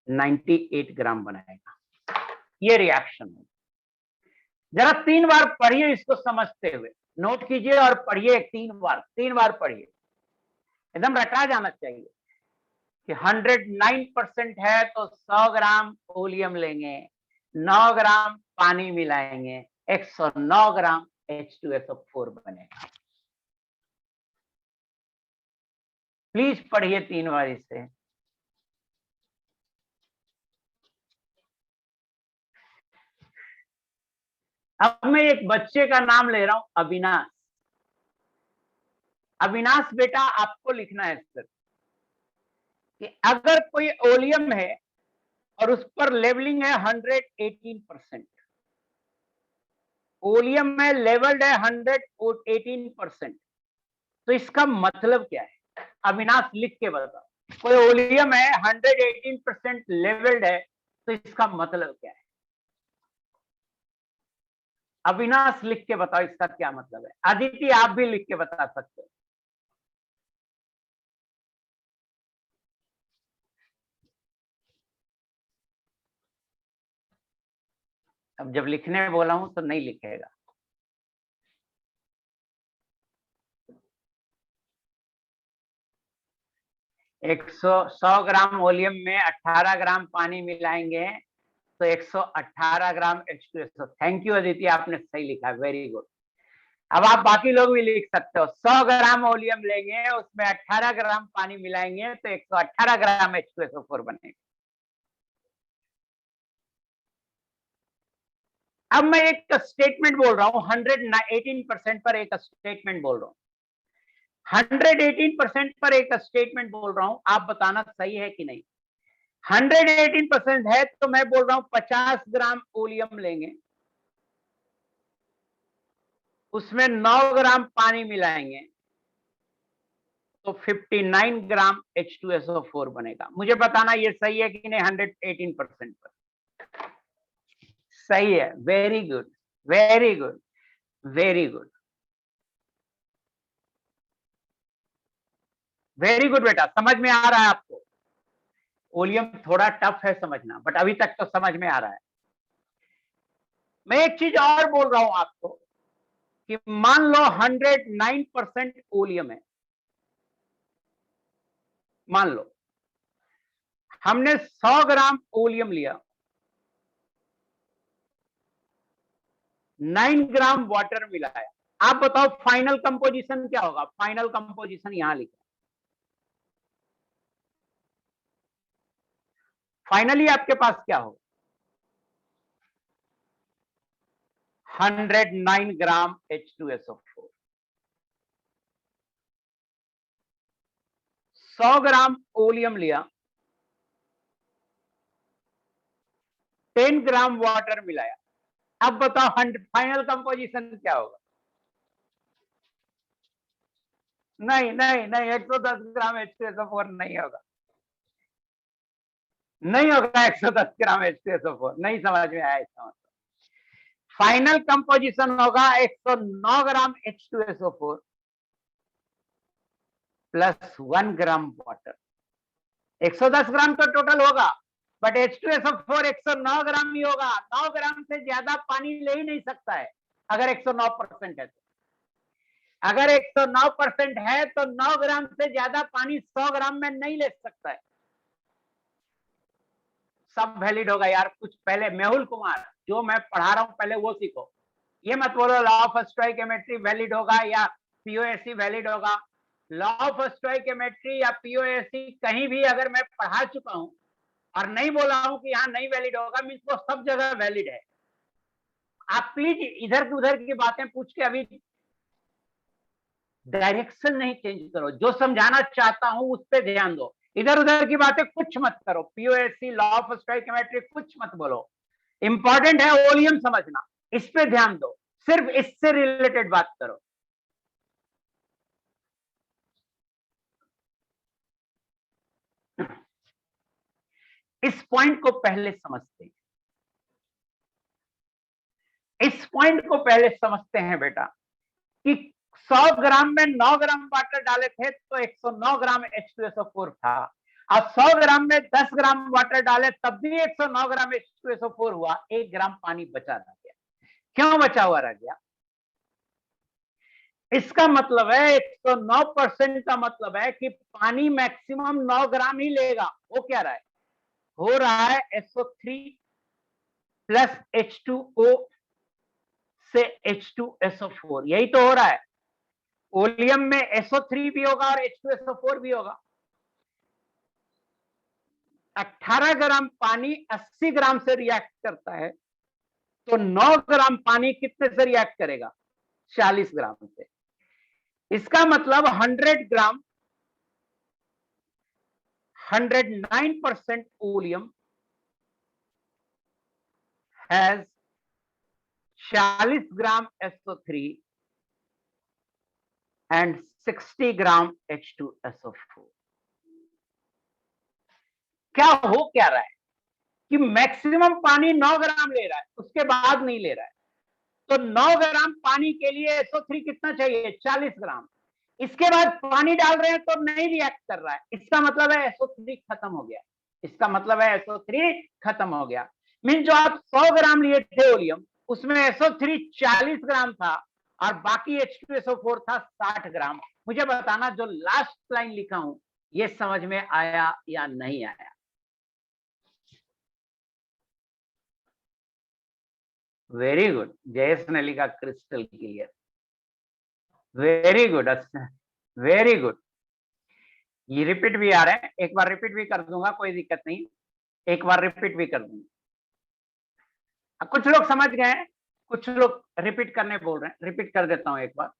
Speaker 3: 98 ग्राम बनाएगा। ये रिएक्शन है। जरा 3 बार पढ़िए इसको समझते हुए, नोट कीजिए और पढ़िए 3 बार पढ़िए, एकदम रटा जाना चाहिए कि 109% है तो 100 ग्राम ओलियम लेंगे, 9 ग्राम पानी मिलाएंगे 109 ग्राम H2SO4 बनेगा। प्लीज पढ़िए 3 बार इसे। अब मैं एक बच्चे का नाम ले रहा हूं, अविनाश। अविनाश बेटा, आपको लिखना है सर कि अगर कोई ओलियम है और उस पर लेवलिंग है 118%, ओलियम में लेवल्ड है 118%, तो इसका मतलब क्या है? अविनाश लिख के बताओ। कोई ओलियम है 118% लेवल्ड है, तो इसका मतलब क्या है? अविनाश लिख के बताओ इसका क्या मतलब है। अदिति आप भी लिख के बता सकते हो। अब जब लिखने बोला हूं तो नहीं लिखेगा। एक 100 ग्राम ओलियम में 18 ग्राम पानी मिलाएंगे तो 118 ग्राम H2SO। थैंक यू अदिति, आपने सही लिखा, वेरी गुड। अब आप बाकी लोग भी लिख सकते हो। 100 ग्राम ओलियम लेंगे, उसमें 18 ग्राम पानी मिलाएंगे तो 118 ग्राम H2SO4 बनेगा। अब मैं एक स्टेटमेंट बोल रहा हूं, 118% पर एक स्टेटमेंट बोल रहा हूं, 118% पर एक स्टेटमेंट बोल रहा हूं, आप बताना सही है कि नहीं। 118% है तो मैं बोल रहा हूं 50 ग्राम ओलियम लेंगे, उसमें 9 ग्राम पानी मिलाएंगे तो 59 ग्राम H2SO4 बनेगा। मुझे बताना ये सही है कि नहीं। 118% पर सही है। Very good, very good, very good, very good बेटा, समझ में आ रहा है आपको। ओलियम थोड़ा टफ है समझना, बट अभी तक तो समझ में आ रहा है। मैं एक चीज और बोल रहा हूं आपको कि मान लो 109% ओलियम है, मान लो हमने 100 ग्राम ओलियम लिया, 9 ग्राम वाटर मिलाया। आप बताओ फाइनल कंपोजिशन क्या होगा? फाइनल कंपोजिशन यहां लिखा, फाइनली आपके पास क्या होगा? 109 ग्राम H2SO4। 100 ग्राम ओलियम लिया, 10 ग्राम वाटर मिलाया। अब बताओ फाइनल कंपोजिशन क्या होगा? नहीं नहीं नहीं, 110 ग्राम H2SO4 नहीं होगा, नहीं होगा 110 ग्राम H2SO4। नहीं समझ में आया इसका मतलब। फाइनल कंपोजिशन होगा 109 ग्राम H2SO4 प्लस 1 ग्राम वाटर। 110 ग्राम तो टोटल होगा, बट H2SO4 109 ग्राम ही होगा। 9 ग्राम से ज्यादा पानी ले ही नहीं सकता है अगर 109% है तो। अगर 109% है तो 9 ग्राम से ज्यादा पानी 100 ग्राम में नहीं ले सकता है। सब वैलिड होगा यार। कुछ पहले मेहुल कुमार, जो मैं पढ़ा रहा हूं पहले वो सीखो। ये मत बोलो लॉ ऑफ स्टोइकियोमेट्री वैलिड होगा या पीओएससी वैलिड होगा। लॉ ऑफ स्टोइकियोमेट्री या पीओएससी कहीं भी अगर मैं पढ़ा चुका हूं और नहीं बोला हूं कि यहाँ नहीं वैलिड होगा, मीन्स वो सब जगह वैलिड है। आप प्लीज इधर उधर की बातें पूछ के अभी डायरेक्शन नहीं चेंज करो। जो समझाना चाहता हूं उस पर ध्यान दो, इधर उधर की बातें कुछ मत करो। पीओएससी, लॉ ऑफ स्टोइकियोमेट्री कुछ मत बोलो। इंपॉर्टेंट है ओलियम समझना, इस पे ध्यान दो, सिर्फ इससे रिलेटेड बात करो। इस पॉइंट को पहले समझते हैं, इस पॉइंट को पहले समझते हैं बेटा कि 100 ग्राम में 9 ग्राम वाटर डाले थे तो 109 ग्राम H2SO4 था। अब 100 ग्राम में 10 ग्राम वाटर डाले तब भी 109 ग्राम H2SO4 हुआ। 1 ग्राम पानी बचा रह गया। क्यों बचा हुआ रह गया? इसका मतलब है 109% का मतलब है कि पानी मैक्सिमम 9 ग्राम ही लेगा। वो क्या रहा है? हो रहा है SO3 प्लस H2O से H2SO4, यही तो हो रहा है। ओलियम में SO3 भी होगा और H2SO4 भी होगा। 18 ग्राम पानी 80 ग्राम से रिएक्ट करता है, तो 9 ग्राम पानी कितने से रिएक्ट करेगा? 40 ग्राम से। इसका मतलब 100 ग्राम 109% oleum has 40 gram SO3 and 60 gram H2SO4। क्या हो क्या रहा है कि मैक्सिमम पानी 9 ग्राम ले रहा है, उसके बाद नहीं ले रहा है। तो 9 ग्राम पानी के लिए SO3 कितना चाहिए? 40 ग्राम। इसके बाद पानी डाल रहे हैं तो नहीं रिएक्ट कर रहा है, इसका मतलब है SO3 खत्म हो गया। इसका मतलब है SO3 खत्म हो गया। मीन जो आप 100 ग्राम लिए थे ओलियम, उसमें SO3 40 ग्राम था और बाकी H2SO4 था 60 ग्राम। मुझे बताना जो लास्ट लाइन लिखा हूं ये समझ में आया या नहीं आया? वेरी गुड, जयेश ने लिखा crystal clear. Very good, very good. ये रिपीट भी आ रहा है, एक बार रिपीट भी कर दूंगा, कोई दिक्कत नहीं, एक बार रिपीट भी कर दूंगा। कुछ लोग समझ गए हैं, कुछ लोग रिपीट करने बोल रहे हैं, रिपीट कर देता हूं एक बार।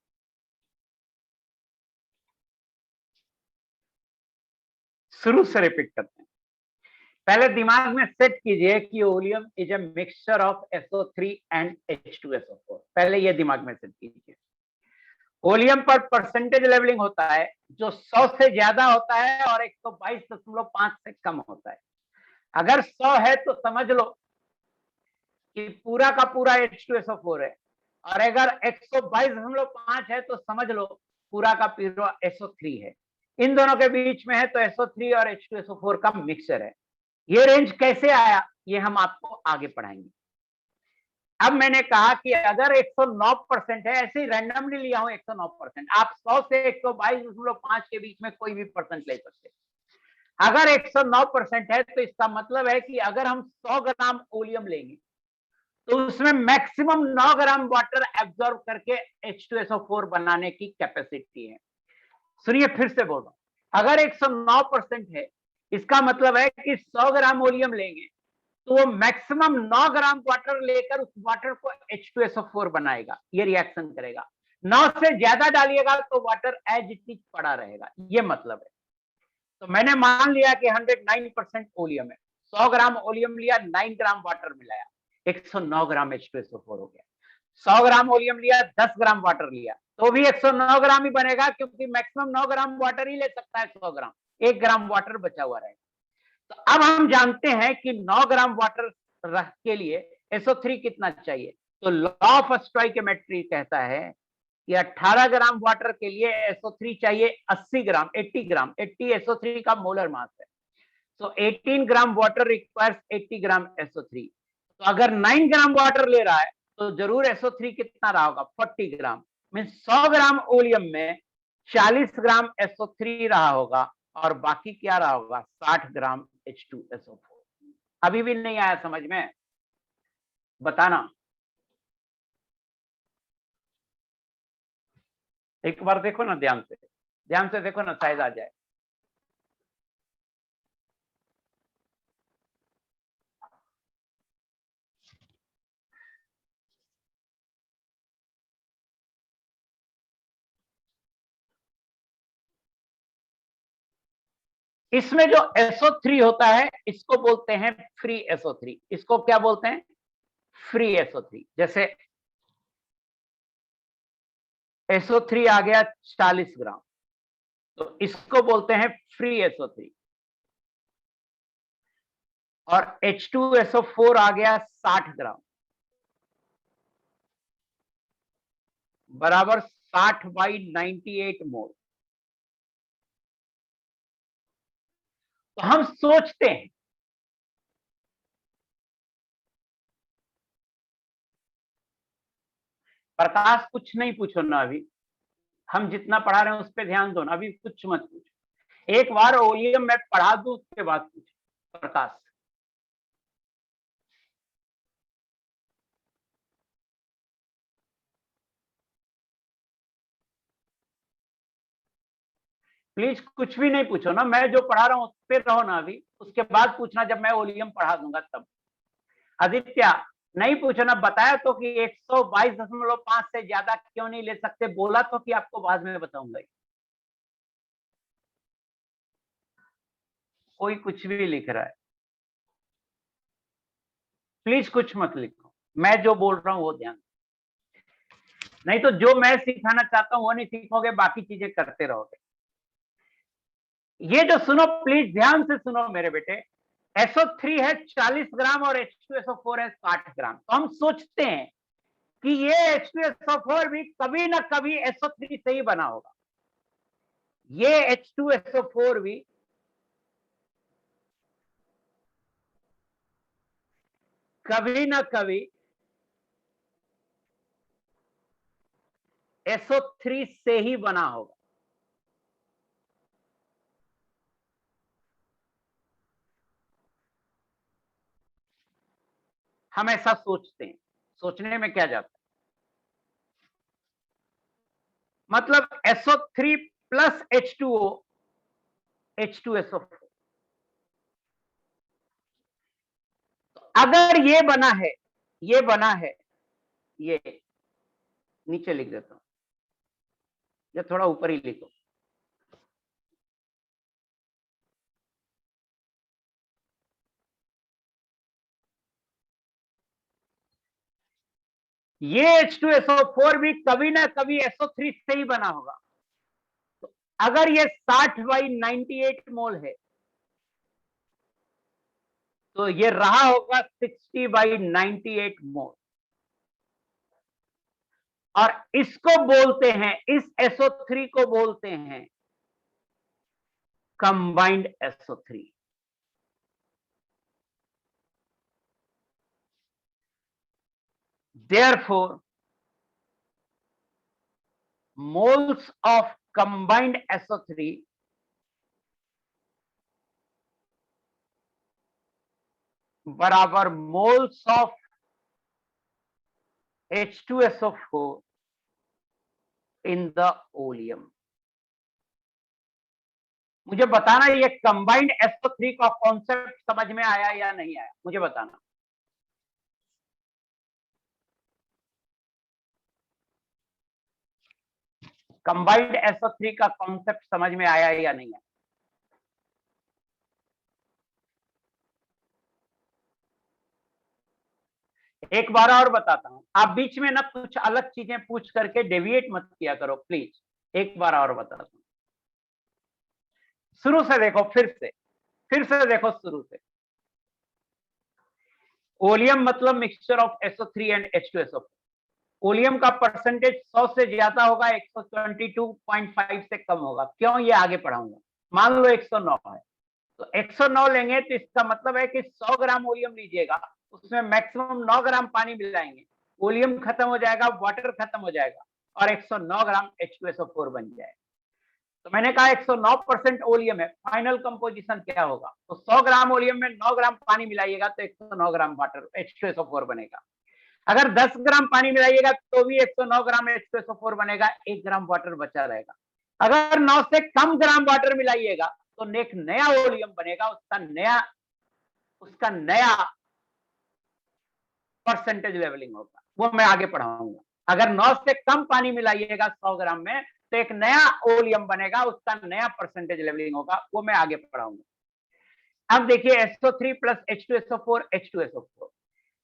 Speaker 3: शुरू से रिपीट करते हैं। पहले दिमाग में सेट कीजिए कि oleum is a mixture of SO3 and H2SO4। पहले ये दिमाग में सेट कीजिए। ओलियम पर परसेंटेज लेवलिंग होता है जो 100 से ज्यादा होता है और 122.5 से कम होता है। अगर 100 है तो समझ लो कि पूरा का पूरा H2SO4 है, और अगर 122.5 है तो समझ लो पूरा का पूरा SO3 है। इन दोनों के बीच में है तो SO3 और H2SO4 का मिक्सचर है। ये रेंज कैसे आया ये हम आपको आगे पढ़ाएंगे। अब मैंने कहा कि अगर 109% है, ऐसे ही रैंडमली लिया हूं 109%, आप 100 से 122.5 के बीच में कोई भी परसेंट ले सकते हैं। अगर 109% है तो इसका मतलब है कि अगर हम 100 ग्राम ओलियम लेंगे तो उसमें मैक्सिमम 9 ग्राम वाटर एब्जॉर्ब करके H2SO4 बनाने की कैपेसिटी है। सुनिए फिर से बोल रहा हूं, अगर 109% है इसका मतलब है कि 100 ग्राम ओलियम लेंगे तो वो मैक्सिमम 9 ग्राम वाटर लेकर उस वाटर को H2SO4 बनाएगा, ये रिएक्शन करेगा। 9 से ज्यादा डालिएगा तो वाटर एज इट इज पड़ा रहेगा, ये मतलब है। तो मैंने मान लिया कि 109% ओलियम है, 100 ग्राम ओलियम लिया, 9 ग्राम वाटर मिलाया, 109 ग्राम H2SO4 हो गया। 100 ग्राम ओलियम लिया, 10 ग्राम वाटर लिया तो भी 109 ग्राम ही बनेगा, क्योंकि मैक्सिमम 9 ग्राम वाटर ही ले सकता है 100 ग्राम, 1 ग्राम वाटर बचा हुआ रहेगा। तो अब हम जानते हैं कि 9 ग्राम वाटर के लिए SO3 कितना चाहिए। तो लॉ ऑफ स्टोइकियोमेट्री कहता है कि 18 ग्राम वाटर के लिए SO3 चाहिए 80 ग्राम, 80 ग्राम, 80 SO3 का मोलर मास है। तो 18 ग्राम वाटर रिक्वायर्स 80 ग्राम SO3। तो अगर 9 ग्राम वाटर ले रहा है तो जरूर SO3 कितना रहा होगा? 40 ग्राम। मीन 100 ग्राम ओलियम में 40 ग्राम SO3 रहा होगा और बाकी क्या रहा होगा? 60 ग्राम H2SO4। अभी भी नहीं आया समझ में? बताना। एक बार देखो ना, ध्यान से देखो ना, शायद आ जाए। इसमें जो SO3 होता है इसको बोलते हैं फ्री SO3। इसको क्या बोलते हैं? Free SO3। जैसे SO3 आ गया 40 ग्राम, तो इसको बोलते हैं फ्री SO3। और H2SO4 आ गया 60 ग्राम, बराबर 60/98 मोल। तो हम सोचते हैं प्रकाश कुछ नहीं पूछो ना, अभी हम जितना पढ़ा रहे हैं उस पर ध्यान दो ना, अभी कुछ मत पूछो। एक बार ओलियम मैं पढ़ा दूं उसके बाद पूछो प्रकाश। प्लीज कुछ भी नहीं पूछो ना, मैं जो पढ़ा रहा हूँ उस पे रहो ना अभी, उसके बाद पूछना जब मैं ओलियम पढ़ा दूंगा तब। आदित्य नहीं पूछो ना, बताया तो कि 122.5 से ज्यादा क्यों नहीं ले सकते, बोला तो कि आपको बाद में बताऊंगा। कोई कुछ भी लिख रहा है, प्लीज कुछ मत लिखो, मैं जो बोल रहा हूं वो ध्यान, नहीं तो जो मैं सिखाना चाहता हूं वो नहीं सीखोगे, बाकी चीजें करते रहोगे। ये जो सुनो, प्लीज ध्यान से सुनो मेरे बेटे, SO3 है 40 ग्राम और H2SO4 है 60 ग्राम। तो हम सोचते हैं कि ये H2SO4 भी कभी ना कभी SO3 से ही बना होगा, ये H2SO4 भी कभी ना कभी SO3 से ही बना होगा। हम ऐसा सोचते हैं, सोचने में क्या जाता है, मतलब SO3 प्लस H2O H2SO4। अगर ये बना है, ये बना है, ये नीचे लिख देता हूं या थोड़ा ऊपर ही लिखो, ये H2SO4 भी कभी ना कभी SO3 से ही बना होगा। तो अगर ये 60/98 मोल है तो ये रहा होगा 60/98 मोल, और इसको बोलते हैं, इस SO3 को बोलते हैं combined SO3। Therefore, moles of combined SO3 बराबर moles of H2SO4 in the oleum। मुझे बताना ये कंबाइंड SO3 का कॉन्सेप्ट समझ में आया या नहीं आया, मुझे बताना। कंबाइंड SO3 का कॉन्सेप्ट समझ में आया या नहीं आया? एक बार और बताता हूं, आप बीच में ना कुछ अलग चीजें पूछ करके डेविएट मत किया करो प्लीज। एक बार और बताता हूं, शुरू से देखो, फिर से देखो शुरू से। ओलियम मतलब mixture of SO3 and H2SO4। Oleum का परसेंटेज 100 से ज्यादा होगा, 122.5 से कम होगा। क्यों, ये आगे पढ़ाऊंगा। मान लो 109 है, तो 109 लेंगे तो इसका मतलब है कि 100 ग्राम ओलियम लीजिएगा, उसमें मैक्सिमम 9 ग्राम पानी मिलाएंगे, ओलियम खत्म हो जाएगा, वाटर खत्म हो जाएगा, और 109 ग्राम H2SO4 बन जाएगा। तो मैंने कहा 109% ओलियम है, फाइनल कंपोजिशन क्या होगा? तो 100 ग्राम ओलियम में 9 ग्राम पानी मिलाइएगा तो 109 ग्राम वाटर H2SO4 बनेगा। अगर 10 ग्राम पानी मिलाइएगा तो भी 109 ग्राम H2SO4 बनेगा, 1 ग्राम वाटर बचा रहेगा। अगर 9 से कम ग्राम वाटर मिलाइएगा तो एक नया ओलियम बनेगा, उसका नया परसेंटेज लेवलिंग होगा, वो मैं आगे पढ़ाऊंगा। अगर 9 से कम पानी मिलाइएगा 100 ग्राम में तो एक नया ओलियम बनेगा, उसका नया परसेंटेज लेवलिंग होगा, वो मैं आगे पढ़ाऊंगा। अब देखिए SO3 प्लस H2SO4 H2SO4,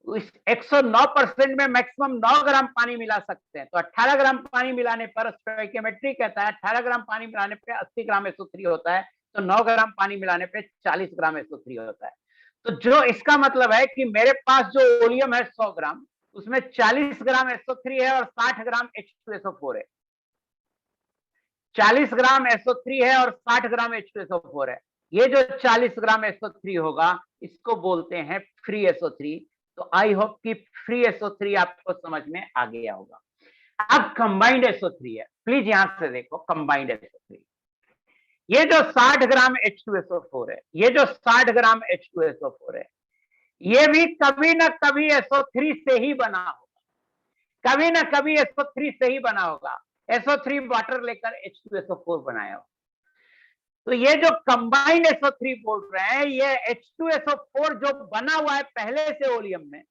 Speaker 3: इस 109% में मैक्सिमम 9 ग्राम पानी मिला सकते हैं। तो 18 ग्राम पानी मिलाने पर स्टोइकियोमेट्री कहता है 18 ग्राम पानी मिलाने पे 80 ग्राम SO3 होता है, तो 9 ग्राम पानी मिलाने पे 40 ग्राम SO3 होता है। तो जो इसका मतलब है कि मेरे पास जो ओलियम है 100 ग्राम, उसमें 40 ग्राम SO3 है और 60 ग्राम H2SO4 है। 40 ग्राम SO3 है और 60 ग्राम H2SO4 है। ये जो 40 ग्राम SO3 होगा इसको बोलते हैं फ्री SO3। तो आई होप कि फ्री SO3 आपको समझ में आ गया होगा। अब कंबाइंड SO3 है, प्लीज यहां से देखो कंबाइंड SO3। ये जो 60 ग्राम H2SO4 है, ये जो 60 ग्राम H2SO4 है, ये भी कभी ना कभी SO3 से ही बना होगा, कभी ना कभी SO3 से ही बना होगा। SO3 वाटर लेकर H2SO4 बनाया हो। तो ये जो कंबाइंड SO3 बोल रहे हैं, ये H2SO4 जो बना हुआ है पहले से ओलियम में,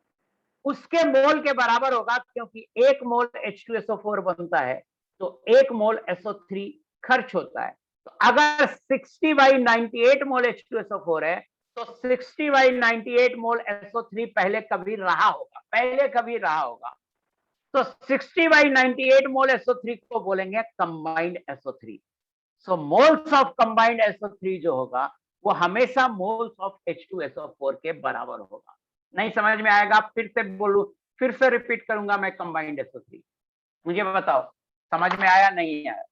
Speaker 3: उसके मोल के बराबर होगा, क्योंकि 1 मोल H2SO4 बनता है तो 1 मोल SO3 खर्च होता है। तो अगर 60/98 मोल H2SO4 है तो 60/98 मोल SO3 पहले कभी रहा होगा, तो 60/98 मोल SO3 को बोलेंगे combined SO3। So moles of combined SO3 जो होगा वो हमेशा मोल्स ऑफ H2SO4 के बराबर होगा। नहीं समझ में आएगा, फिर से बोलूं, फिर से रिपीट करूंगा मैं कंबाइंड SO3, मुझे बताओ समझ में आया नहीं आया?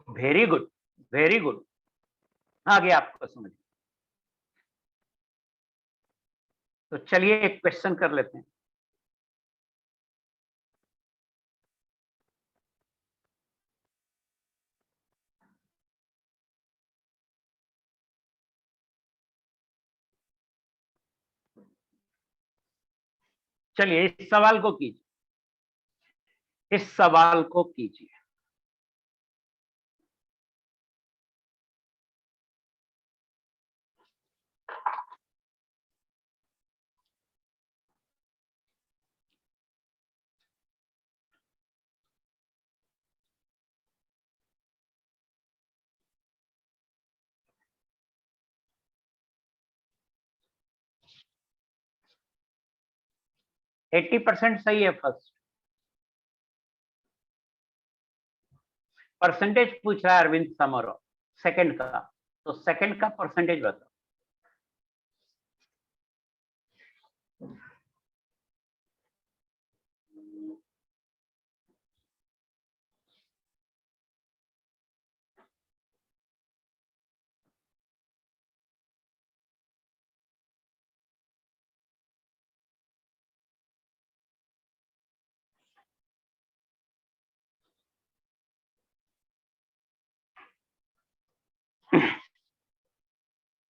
Speaker 3: वेरी गुड, वेरी गुड, आगे आपको समझ। तो चलिए एक क्वेश्चन कर लेते हैं। चलिए इस सवाल को कीजिए, इस सवाल को कीजिए। एट्टी % सही है फर्स्ट। परसेंटेज पूछ रहा है अरविंद समारोह सेकंड का, तो सेकंड का परसेंटेज बताओ।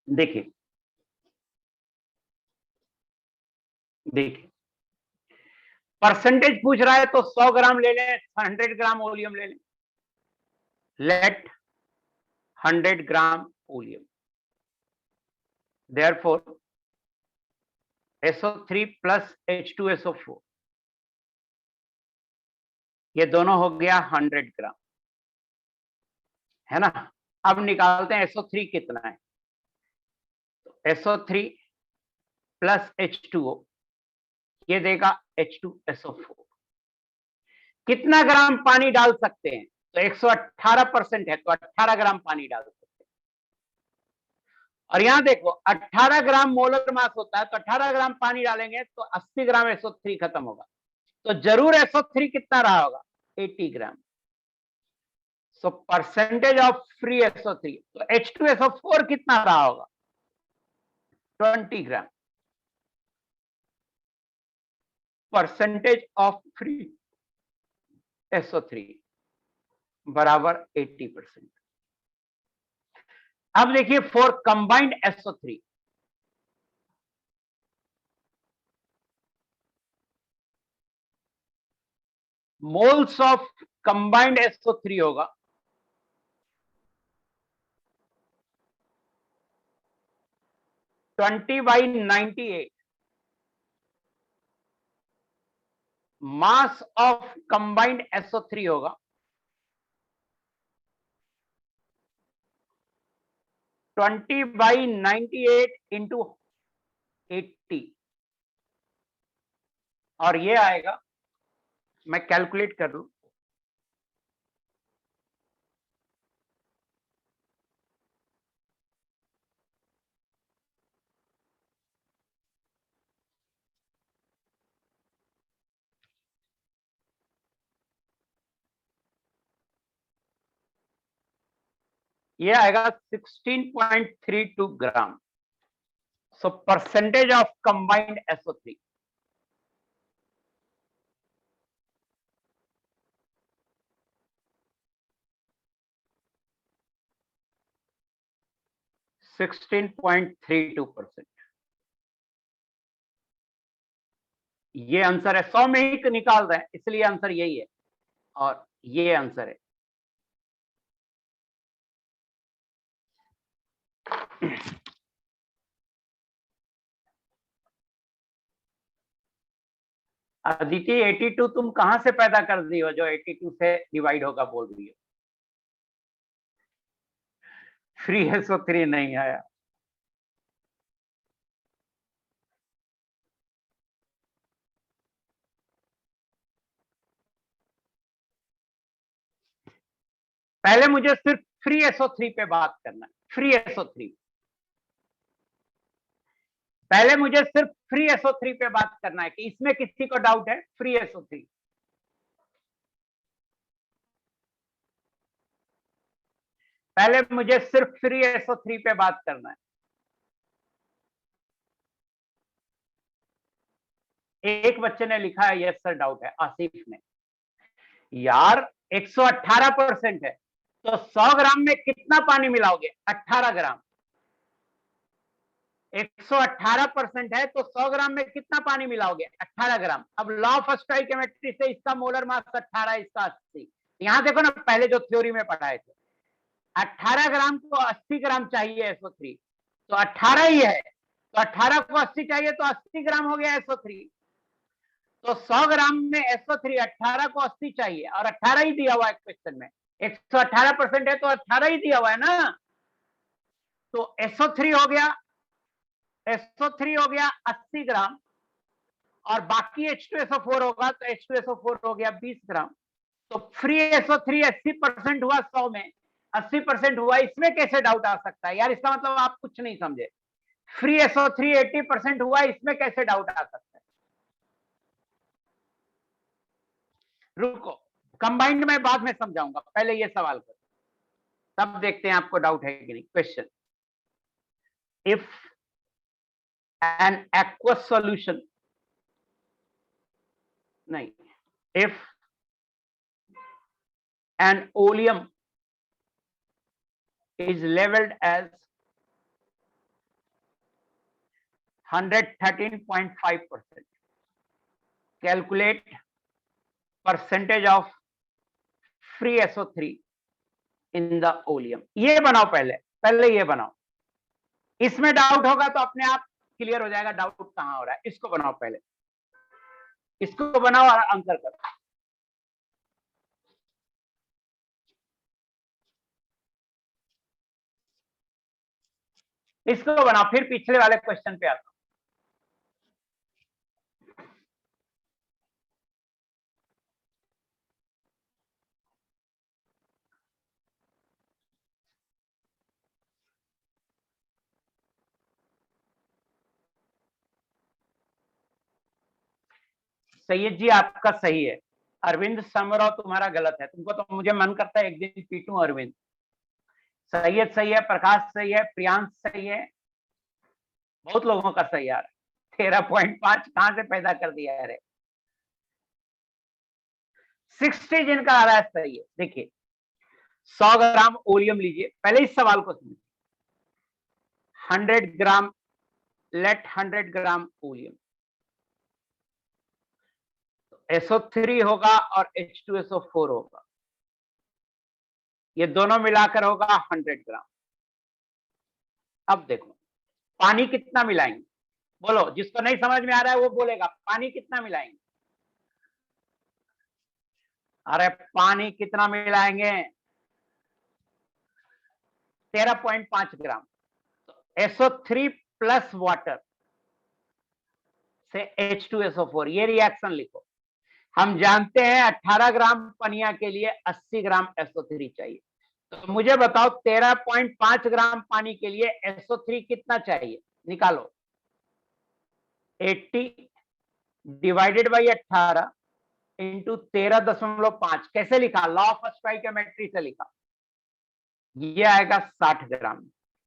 Speaker 3: देखिए देखिए, परसेंटेज पूछ रहा है तो 100 ग्राम ले लें, 100 ग्राम ओलियम ले लें। Let 100 gram oleum, therefore SO3 plus H2SO4, ये दोनों हो गया 100 ग्राम, है ना। अब निकालते हैं SO3 कितना है। तो SO3 प्लस H2O, ये देगा H2SO4। कितना ग्राम पानी डाल सकते हैं? तो 118% है तो 18 ग्राम पानी डाल सकते हैं। और यहां देखो 18 ग्राम मोलर मास होता है, तो 18 ग्राम पानी डालेंगे तो 80 ग्राम SO3 खत्म होगा। तो जरूर SO3 कितना रहा होगा? 80 ग्राम। So percentage of free SO3, तो H2SO4 कितना रहा होगा? 20 ग्राम। परसेंटेज ऑफ फ्री SO3 बराबर 80%। अब देखिए for combined SO3, moles of combined SO3 होगा 20/98। मास ऑफ कंबाइंड SO3 होगा 20/98 इंटू 80, और ये आएगा, मैं कैलकुलेट कर लूं, ये आएगा 16.32 ग्राम। So percentage of combined SO3, %16.32। ये आंसर है, 100 में ही निकाल रहे हैं इसलिए आंसर यही है और ये आंसर है। अदिति 82 तुम कहां से पैदा कर दी हो जो 82 से डिवाइड होगा बोल रही हो? 3SO3 नहीं आया। पहले मुझे सिर्फ 3SO3 पे बात करना है। 3SO3 पहले मुझे सिर्फ 3SO3 पे बात करना है कि इसमें किसी को डाउट है? 3SO3 पहले मुझे सिर्फ 3SO3 पे बात करना है। एक बच्चे ने लिखा है यस सर डाउट है, आसिफ ने। यार 118% है तो 100 ग्राम में कितना पानी मिलाओगे? 18 ग्राम। 118% है तो 100 ग्राम में कितना पानी मिलाओगे? 18 ग्राम। अब लॉ ऑफ स्टोइकियोमेट्री से इसका मोलर मास 18, इसका 80। यहां देखो ना, पहले जो थ्योरी में पढ़ाए थे 18 ग्राम को 80 ग्राम चाहिए SO3, तो 18 ही है तो 18 को 80 चाहिए तो 80 ग्राम हो गया SO3। तो 100 ग्राम में SO3 18 को 80 चाहिए और 18 ही दिया हुआ है क्वेश्चन में। 118% है तो 18 ही दिया हुआ है ना। तो SO3 हो गया 80 ग्राम और बाकी H2SO4 होगा तो H2SO4 हो गया 20 ग्राम। तो फ्री SO3 80% हुआ 100 में, 80% हुआ। इसमें कैसे डाउट आ सकता है यार? इसका मतलब आप कुछ नहीं समझे। फ्री SO3 80% हुआ, इसमें कैसे डाउट आ सकता है? रुको, कंबाइंड में बाद में समझाऊंगा, पहले ये सवाल करो तब देखते हैं आपको डाउट है कि नहीं। Question, if an aqueous solution, नहीं, if an oleum is leveled as 113.5%, calculate percentage of free SO3 in the oleum। ये बनाओ, पहले ये बनाओ। इसमें डाउट होगा तो अपने आप क्लियर हो जाएगा डाउट कहां हो रहा है। इसको बनाओ, पहले इसको बनाओ और आंसर करो। इसको बनाओ, फिर पिछले वाले क्वेश्चन पे आता हूं। सैयद जी आपका सही है, अरविंद समराव तुम्हारा गलत है। तुमको तो मुझे मन करता है एक दिन पीटूं अरविंद। सैयद सही है, प्रकाश सही है, प्रियांश सही है, बहुत लोगों का सही आ रहा है। 13.5 कहां से पैदा कर दिया है रे? 60 जिनका आ रहा है सही है। देखिए 100 ग्राम ओलियम लीजिए, पहले इस सवाल को समझिए। 100 ग्राम, लेट 100 ग्राम ओलियम, SO3 होगा और H2SO4 होगा, ये दोनों मिलाकर होगा 100 ग्राम। अब देखो पानी कितना मिलाएंगे, बोलो। जिसको नहीं समझ में आ रहा है वो बोलेगा पानी कितना मिलाएंगे। अरे पानी कितना मिलाएंगे? 13.5 ग्राम। तो SO3 प्लस वाटर से H2SO4, ये रिएक्शन लिखो। हम जानते हैं 18 ग्राम पनिया के लिए 80 ग्राम SO3 चाहिए। तो मुझे बताओ 13.5 ग्राम पानी के लिए SO3 कितना चाहिए, निकालो। 80 डिवाइडेड बाई 18 इंटू 13.5। कैसे लिखा? लॉ ऑफ स्टोइकियोमेट्री से लिखा। ये आएगा 60 ग्राम।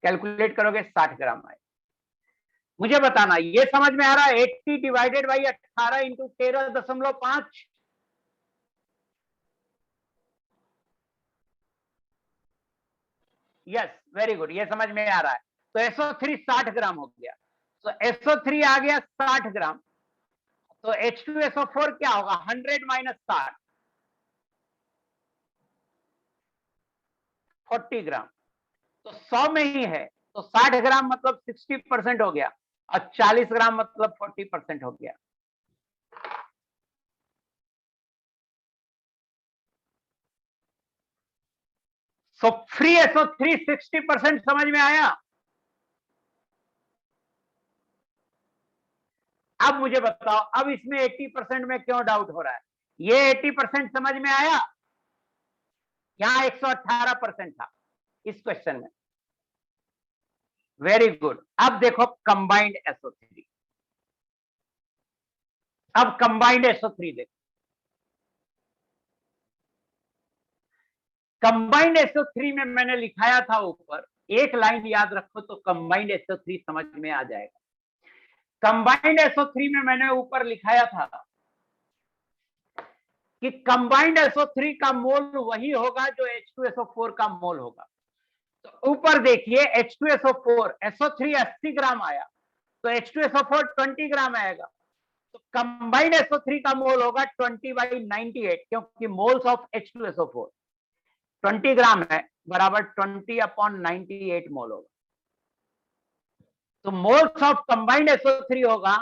Speaker 3: कैलकुलेट करोगे 60 ग्राम आएगा। मुझे बताना ये समझ में आ रहा है? 80 divided by 18 into 13.5। Yes, very good, ये समझ में आ रहा है। तो SO3 60 ग्राम हो गया। तो SO3 आ गया 60 ग्राम। तो H2SO4 क्या होगा 100 माइनस 60 40 ग्राम, तो 100 में ही है, तो 60 ग्राम मतलब 60% हो गया और 40 ग्राम मतलब 40% हो गया। सो फ्री SO3 60% समझ में आया। अब मुझे बताओ, अब इसमें 80% में क्यों डाउट हो रहा है? ये 80% समझ में आया, यहां 118% था इस क्वेश्चन में। Very good. अब देखो कंबाइंड SO3, अब कंबाइंड SO3 देखो। कंबाइंड SO3 में मैंने लिखाया था ऊपर, एक लाइन याद रखो तो कंबाइंड SO3 समझ में आ जाएगा। कंबाइंड SO3 में मैंने ऊपर लिखाया था कि कंबाइंड SO3 का मोल वही होगा जो H2SO4 का मोल होगा। तो ऊपर देखिए H2SO4 SO3 80 ग्राम आया, तो H2SO4 20 ग्राम आएगा, तो कंबाइंड SO3 का मोल होगा 20/98, क्योंकि मोल्स ऑफ H2SO4 20 ग्राम है बराबर 20/98 मोल होगा। तो मोल्स ऑफ कंबाइंड SO3 होगा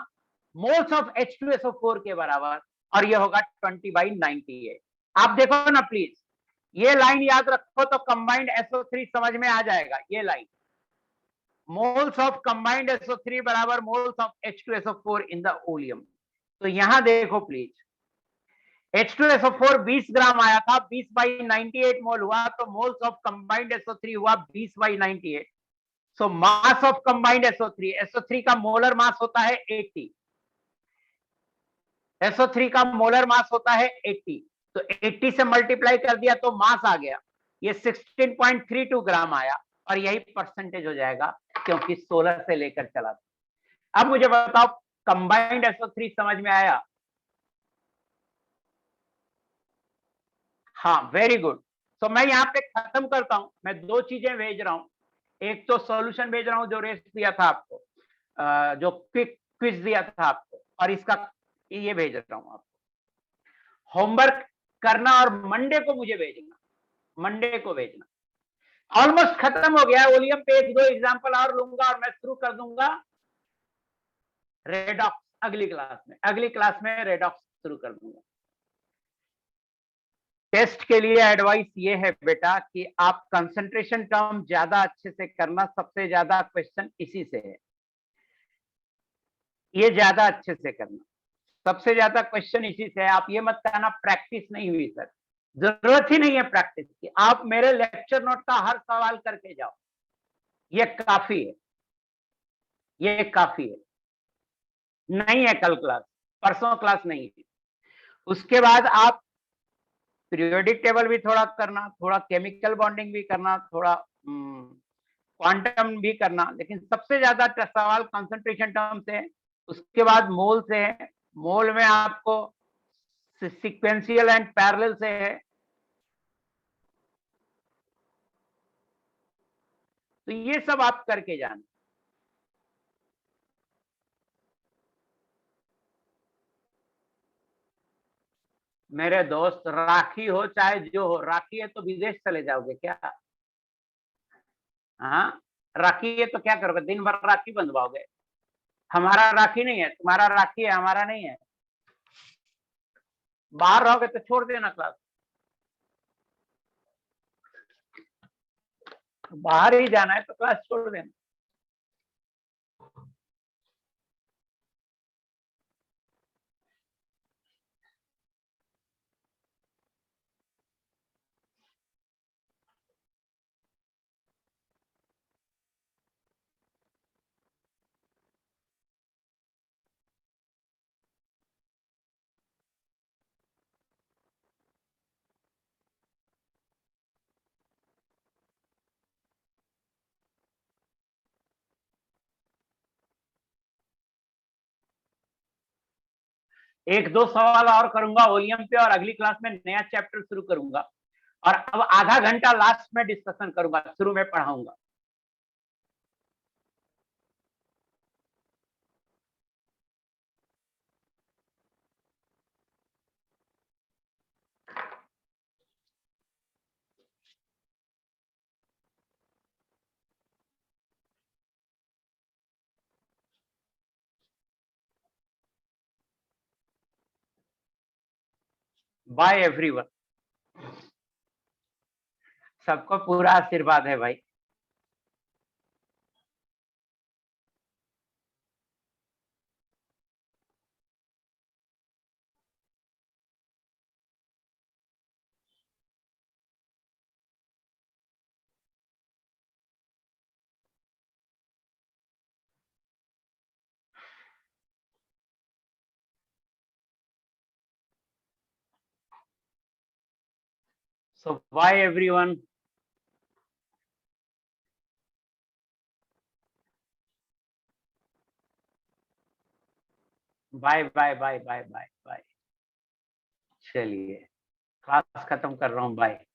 Speaker 3: मोल्स ऑफ H2SO4 के बराबर, और ये होगा 20/98। आप देखो ना प्लीज, ये लाइन याद रखो तो कंबाइंड SO3 समझ में आ जाएगा। ये line moles of combined SO3 बराबर moles of H2SO4 in the oleum. तो यहां देखो प्लीज, H2SO4 20 ग्राम आया था, 20/98 मोल हुआ, तो मोल्स ऑफ कंबाइंड SO3 हुआ 20/98। सो मास ऑफ कंबाइंड SO3 का मोलर मास होता है 80, SO3 का मोलर मास होता है 80, तो 80 से मल्टीप्लाई कर दिया तो मास आ गया, ये 16.32 ग्राम आया, और यही परसेंटेज हो जाएगा क्योंकि 16 से लेकर चला था। अब मुझे बताओ कंबाइंड SO3 समझ में आया? हाँ वेरी गुड। तो मैं यहाँ पे खत्म करता हूं, मैं दो चीजें भेज रहा हूं, एक तो सॉल्यूशन भेज रहा हूं जो रेस्ट दिया था आपको, जो क्विज दिया था आपको, और इसका ये भेज रहा हूं आपको। होमवर्क करना और मंडे को मुझे भेजना, मंडे को भेजना। ऑलमोस्ट खत्म हो गया है ओलियम पे, एक दो एग्जांपल और लूंगा और मैं शुरू कर दूंगा रेडॉक्स। अगली क्लास में रेडॉक्स शुरू कर दूंगा। टेस्ट के लिए एडवाइस ये है बेटा कि आप कंसंट्रेशन टर्म ज्यादा अच्छे से करना, सबसे ज्यादा क्वेश्चन इसी से है, ये ज्यादा अच्छे से करना, सबसे ज्यादा क्वेश्चन इसी से है। आप ये मत कहना प्रैक्टिस नहीं हुई सर, जरूरत ही नहीं है प्रैक्टिस की, आप मेरे लेक्चर नोट का हर सवाल करके जाओ, ये काफी है, ये काफी है। नहीं है कल क्लास, परसों क्लास नहीं है। उसके बाद आप पीरियोडिक टेबल भी थोड़ा करना, थोड़ा केमिकल बॉन्डिंग भी करना, थोड़ा क्वांटम भी करना, लेकिन सबसे ज्यादा सवाल कंसंट्रेशन टर्म से है। उसके बाद मोल से है, मोल में आपको सीक्वेंशियल एंड पैरेलल से है। तो ये सब आप करके जाना। मेरे दोस्त राखी हो चाहे जो हो, राखी है तो विदेश चले जाओगे क्या? हाँ, राखी है तो क्या करोगे, दिन भर राखी बंधवाओगे? हमारा राखी नहीं है, तुम्हारा राखी है, हमारा नहीं है। बाहर रहोगे तो छोड़ देना क्लास, बाहर ही जाना है तो क्लास छोड़ देना। एक दो सवाल और करूंगा वॉल्यूम पे, और अगली क्लास में नया चैप्टर शुरू करूंगा, और अब आधा घंटा लास्ट में डिस्कशन करूंगा, शुरू में पढ़ाऊंगा। Bye everyone. सबको पूरा आशीर्वाद है भाई। So bye everyone. Bye bye bye bye bye bye. चलिए क्लास खत्म कर रहा हूँ, बाय।